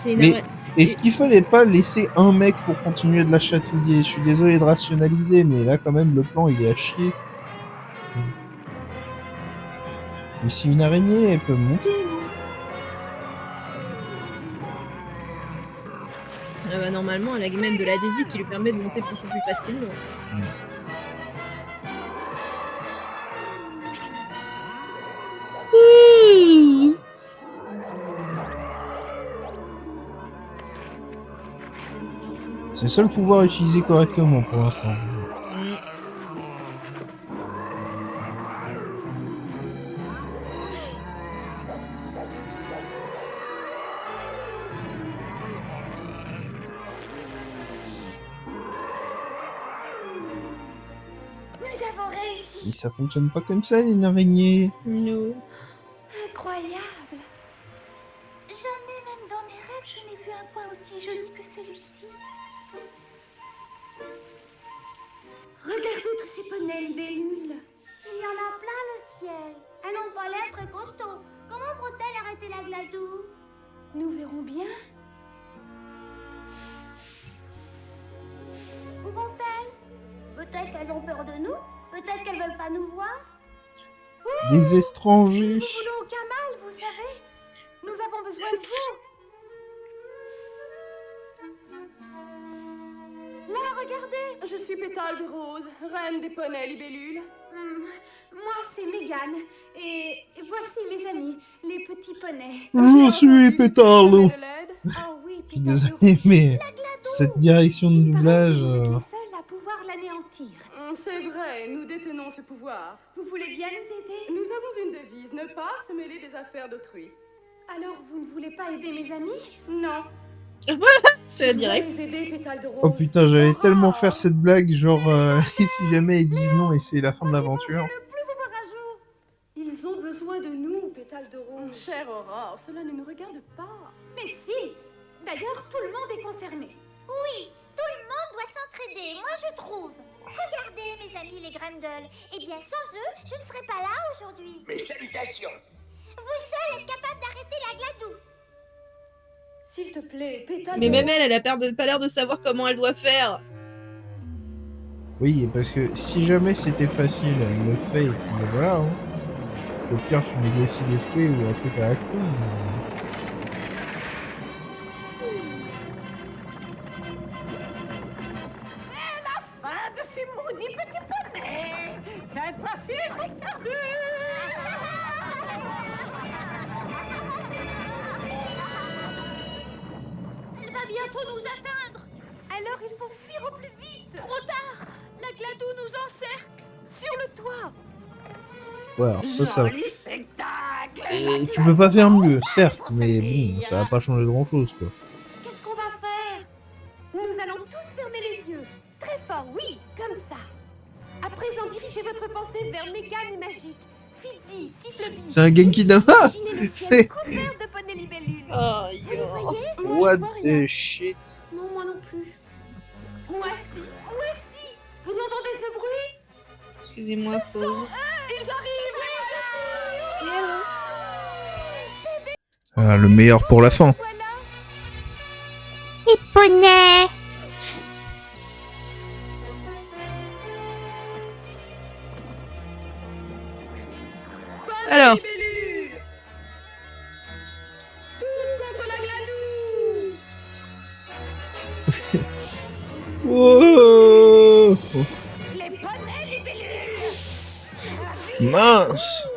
Mais est-ce qu'il fallait pas laisser un mec pour continuer de la chatouiller? Je suis désolé de rationaliser, mais là quand même le plan il est à chier. Mais si une araignée elle peut monter, non? Ah bah normalement elle a même de l'adhésif qui lui permet de monter beaucoup plus facilement. C'est le seul pouvoir utilisé correctement pour l'instant. Nous avons réussi. Et ça fonctionne pas comme ça, une araignée. Non. Incroyable. Jamais, même dans mes rêves, je n'ai vu un coin aussi joli que celui-ci. Regardez tous ces poneys libellules. Il y en a plein le ciel. Elles n'ont pas l'air très costauds. Comment vont-elles arrêter la gladou? Nous verrons bien. Où vont-elles? Peut-être qu'elles ont peur de nous. Peut-être qu'elles veulent pas nous voir. Des étrangers. Nous voulons aucun mal, vous savez. Nous avons besoin de vous. Là, regardez. Je suis Pétale de Rose, reine des poneys libellules. Moi, c'est Mégane. Et voici mes amis, les petits poneys. Je suis Pétale. Oh oui, Je suis désolé, mais cette direction de doublage... seul à pouvoir l'anéantir. C'est vrai, nous détenons ce pouvoir. Vous voulez bien nous aider? Nous avons une devise, ne pas se mêler des affaires d'autrui. Alors, vous ne voulez pas aider mes amis? Non. C'est direct. Oh putain, j'allais tellement faire cette blague, genre, et si jamais ils disent non et c'est la fin de l'aventure. Ils ont besoin de nous, Pétale de Rose. Chère Aurore, cela ne nous regarde pas. Mais si. D'ailleurs, tout le monde est concerné. Oui, tout le monde doit s'entraider, moi je trouve. Regardez, mes amis les Grendel. Eh bien, sans eux, je ne serais pas là aujourd'hui. Mes salutations. Vous seul êtes capable d'arrêter la gladou. S'il te plaît, Pétale. Mais même elle a pas l'air de savoir comment elle doit faire. Oui, parce que si jamais c'était facile, elle le fait, et puis voilà. Hein. Au pire, tu négocies des frais ou un truc à la con, mais... Merci, maudit petit poney. Cette fois-ci, ils sont perdus. Elle va bientôt nous atteindre. Alors il faut fuir au plus vite. Trop tard. La Gladou nous encercle. Sur le toit. Ouais, alors ça. Joli spectacle. Et tu peux pas faire mieux, certes, mais bon, ça va pas changer grand-chose, quoi. Qu'est-ce qu'on va faire? Nous allons tous fermer les yeux. Très fort, oui, comme ça. À présent, dirigez votre pensée vers Mégane et Magique. Fitzy, Sifflebeat. C'est un Genki Dama. Imaginez le ciel C'est... couvert de poneys libellules. Oh, Vous les voyez? Moi, je What vois rien. the shit. Non, moi non plus. Moi si. Vous entendez ce bruit? Excusez-moi, pauvre. Ils arrivent, les voilà. Ah, le meilleur pour la fin. Et poney. Alors. Wow. Mince.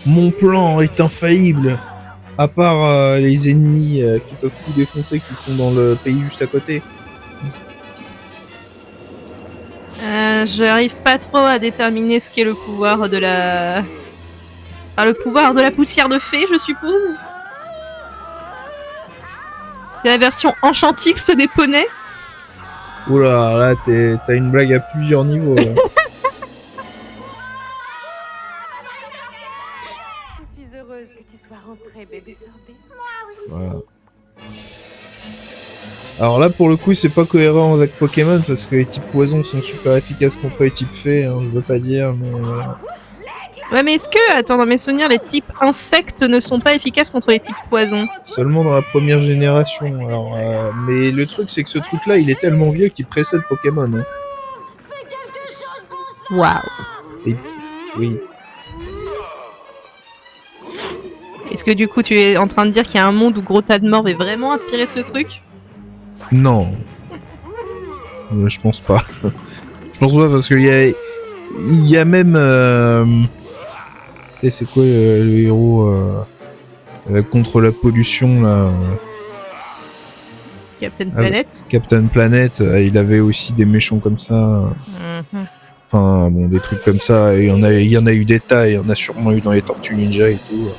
Mon plan est infaillible. À part les ennemis qui peuvent tout défoncer, qui sont dans le pays juste à côté. Je n'arrive pas trop à déterminer ce qu'est le pouvoir de la... Enfin, le pouvoir de la poussière de fée, je suppose. C'est la version Enchantix des poneys. Oula, là t'as une blague à plusieurs niveaux. Là. Je suis heureuse que tu sois rentré, bébé sorbet. Moi aussi. Voilà. Alors là, pour le coup, c'est pas cohérent avec Pokémon parce que les types poison sont super efficaces contre les types fées, hein, je veux pas dire, mais voilà. Ouais, mais est-ce que, attends, dans mes souvenirs, les types insectes ne sont pas efficaces contre les types poison? Seulement dans la première génération. Alors, mais le truc, c'est que ce truc-là, il est tellement vieux qu'il précède Pokémon. Hein. Waouh. Et... Oui. Est-ce que du coup, tu es en train de dire qu'il y a un monde où Gros Tas de Morve est vraiment inspiré de ce truc? Non. Je pense pas. Je pense pas parce qu'il y a même... Et c'est quoi le héros contre la pollution là Captain Planet. Captain Planet, il avait aussi des méchants comme ça. Enfin bon, des trucs comme ça. Il y en a eu des tas, il y en a sûrement eu dans les Tortues Ninja et tout.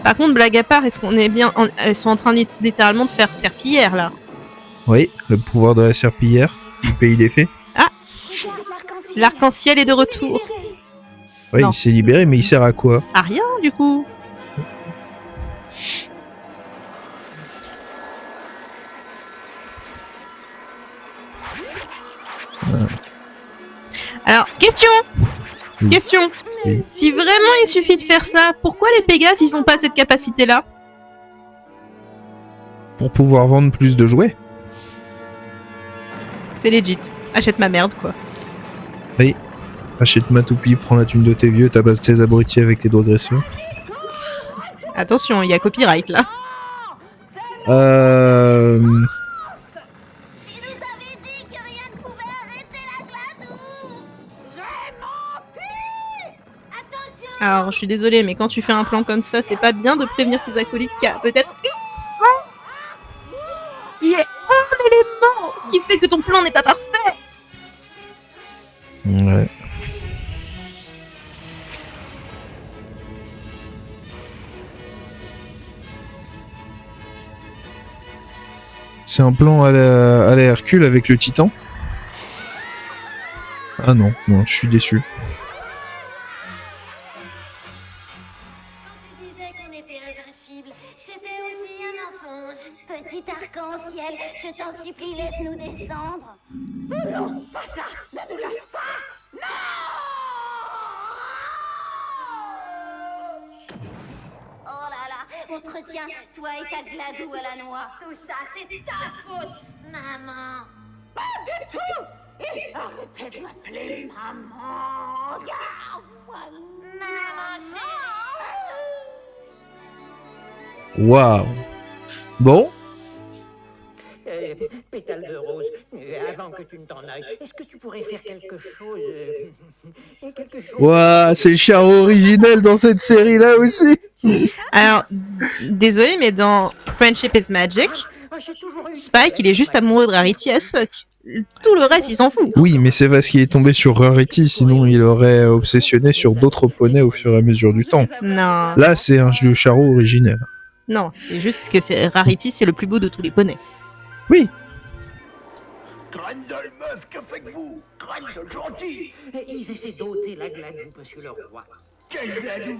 Par contre, blague à part, est-ce qu'on est bien... Elles sont en train littéralement de faire serpillière là. Oui, le pouvoir de la serpillière du pays des fées. Ah, l'arc-en-ciel est de retour. Ouais, Non. il s'est libéré, mais il sert à quoi? À rien du coup. Alors, question. Question. Oui. Si vraiment il suffit de faire ça, pourquoi les Pégases ils ont pas cette capacité-là? Pour pouvoir vendre plus de jouets. C'est legit. Achète ma merde quoi. Oui. Achète ma toupie, prends la thune de tes vieux, tabasse tes abrutis avec les doigts graisseux. Attention, il y a copyright là. Alors, je suis désolée, mais quand tu fais un plan comme ça, c'est pas bien de prévenir tes acolytes qu'il y a peut-être qui est un élément qui fait que ton plan n'est pas parfait. Ouais. C'est un plan à la Hercule avec le Titan? Ah non, moi je suis déçu. Tu disais qu'on était invincible. C'était aussi un mensonge. Petit arc-en-ciel, je t'en supplie, laisse-nous descendre. Oh non, pas ça. Ne nous lâche pas. Oh là là, on te retient, toi et ta Gladou à la noix. Tout ça, c'est ta faute, maman. Pas du tout. Et arrêtez de m'appeler maman. Maman chérie. Waouh. Bon. Pétale de rose, avant que tu ne t'en ailles, est-ce que tu pourrais faire quelque chose Ouah, c'est le Charo originel dans cette série-là aussi. Alors, désolé, mais dans Friendship is Magic, Spike, il est juste amoureux de Rarity as fuck. Tout le reste, il s'en fout. Oui, mais c'est parce qu'il est tombé sur Rarity, sinon il aurait obsessionné sur d'autres poneys au fur et à mesure du temps. Non. Là, c'est un jeu Charo originel. Non, c'est juste que Rarity, c'est le plus beau de tous les poneys. Oui. Grendel, meuf, que faites-vous? Grendel, gentil. Ils essaient d'ôter la gladou, monsieur le roi. Quel gladou?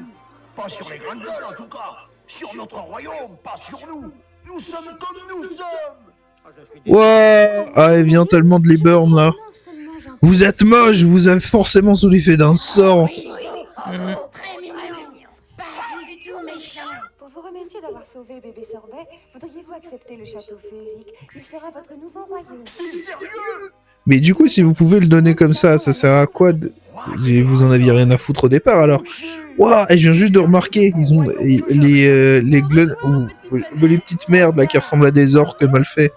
Pas sur les Grendel, en tout cas. Sur notre royaume, pas sur nous. Nous sommes comme nous sommes. Ouah, ah, elle vient tellement de les burn là. Vous êtes moche, vous avez forcément sous l'effet d'un sort. Très mignon. Pas du tout méchant. Pour vous remercier d'avoir sauvé bébé Sorbet, voudriez-vous accepter le château féerique? Il sera votre nouveau royaume. C'est sérieux? Mais du coup, si vous pouvez le donner comme ça sert à quoi Vous en aviez rien à foutre au départ alors. Ouah, et je viens juste de remarquer, ils ont les petites merdes là qui ressemblent à des orques mal faits.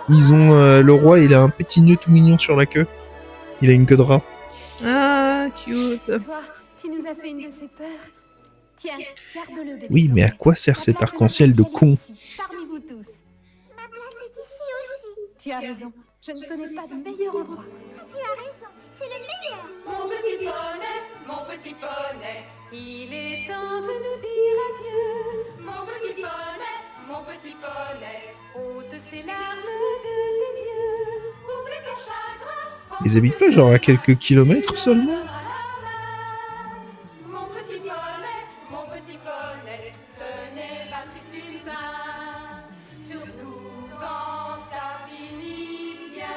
Ils ont le roi, il a un petit nœud tout mignon sur la queue. Il a une queue de rat. Ah, cute. Toi, tu nous as fait une de ces peurs. Tiens, garde-le, bébé. Oui, mais à quoi sert cet arc-en-ciel de con? Parmi vous tous. Ma place est ici aussi. Tu as raison. Je ne connais pas de meilleur endroit. Tu as raison, c'est le meilleur. Mon petit poney, il est temps de nous dire adieu. Mon petit poney, ôte ces larmes de tes yeux. Oublie ton chagrin. Ils habitent pas genre à quelques kilomètres seulement? Mon petit poney, ce n'est pas triste une fin, surtout quand ça finit bien.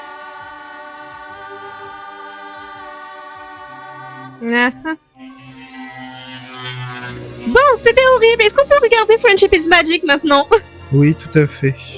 Bon, c'était horrible. Est-ce qu'on peut regarder Friendship is Magic maintenant? Oui, tout à fait.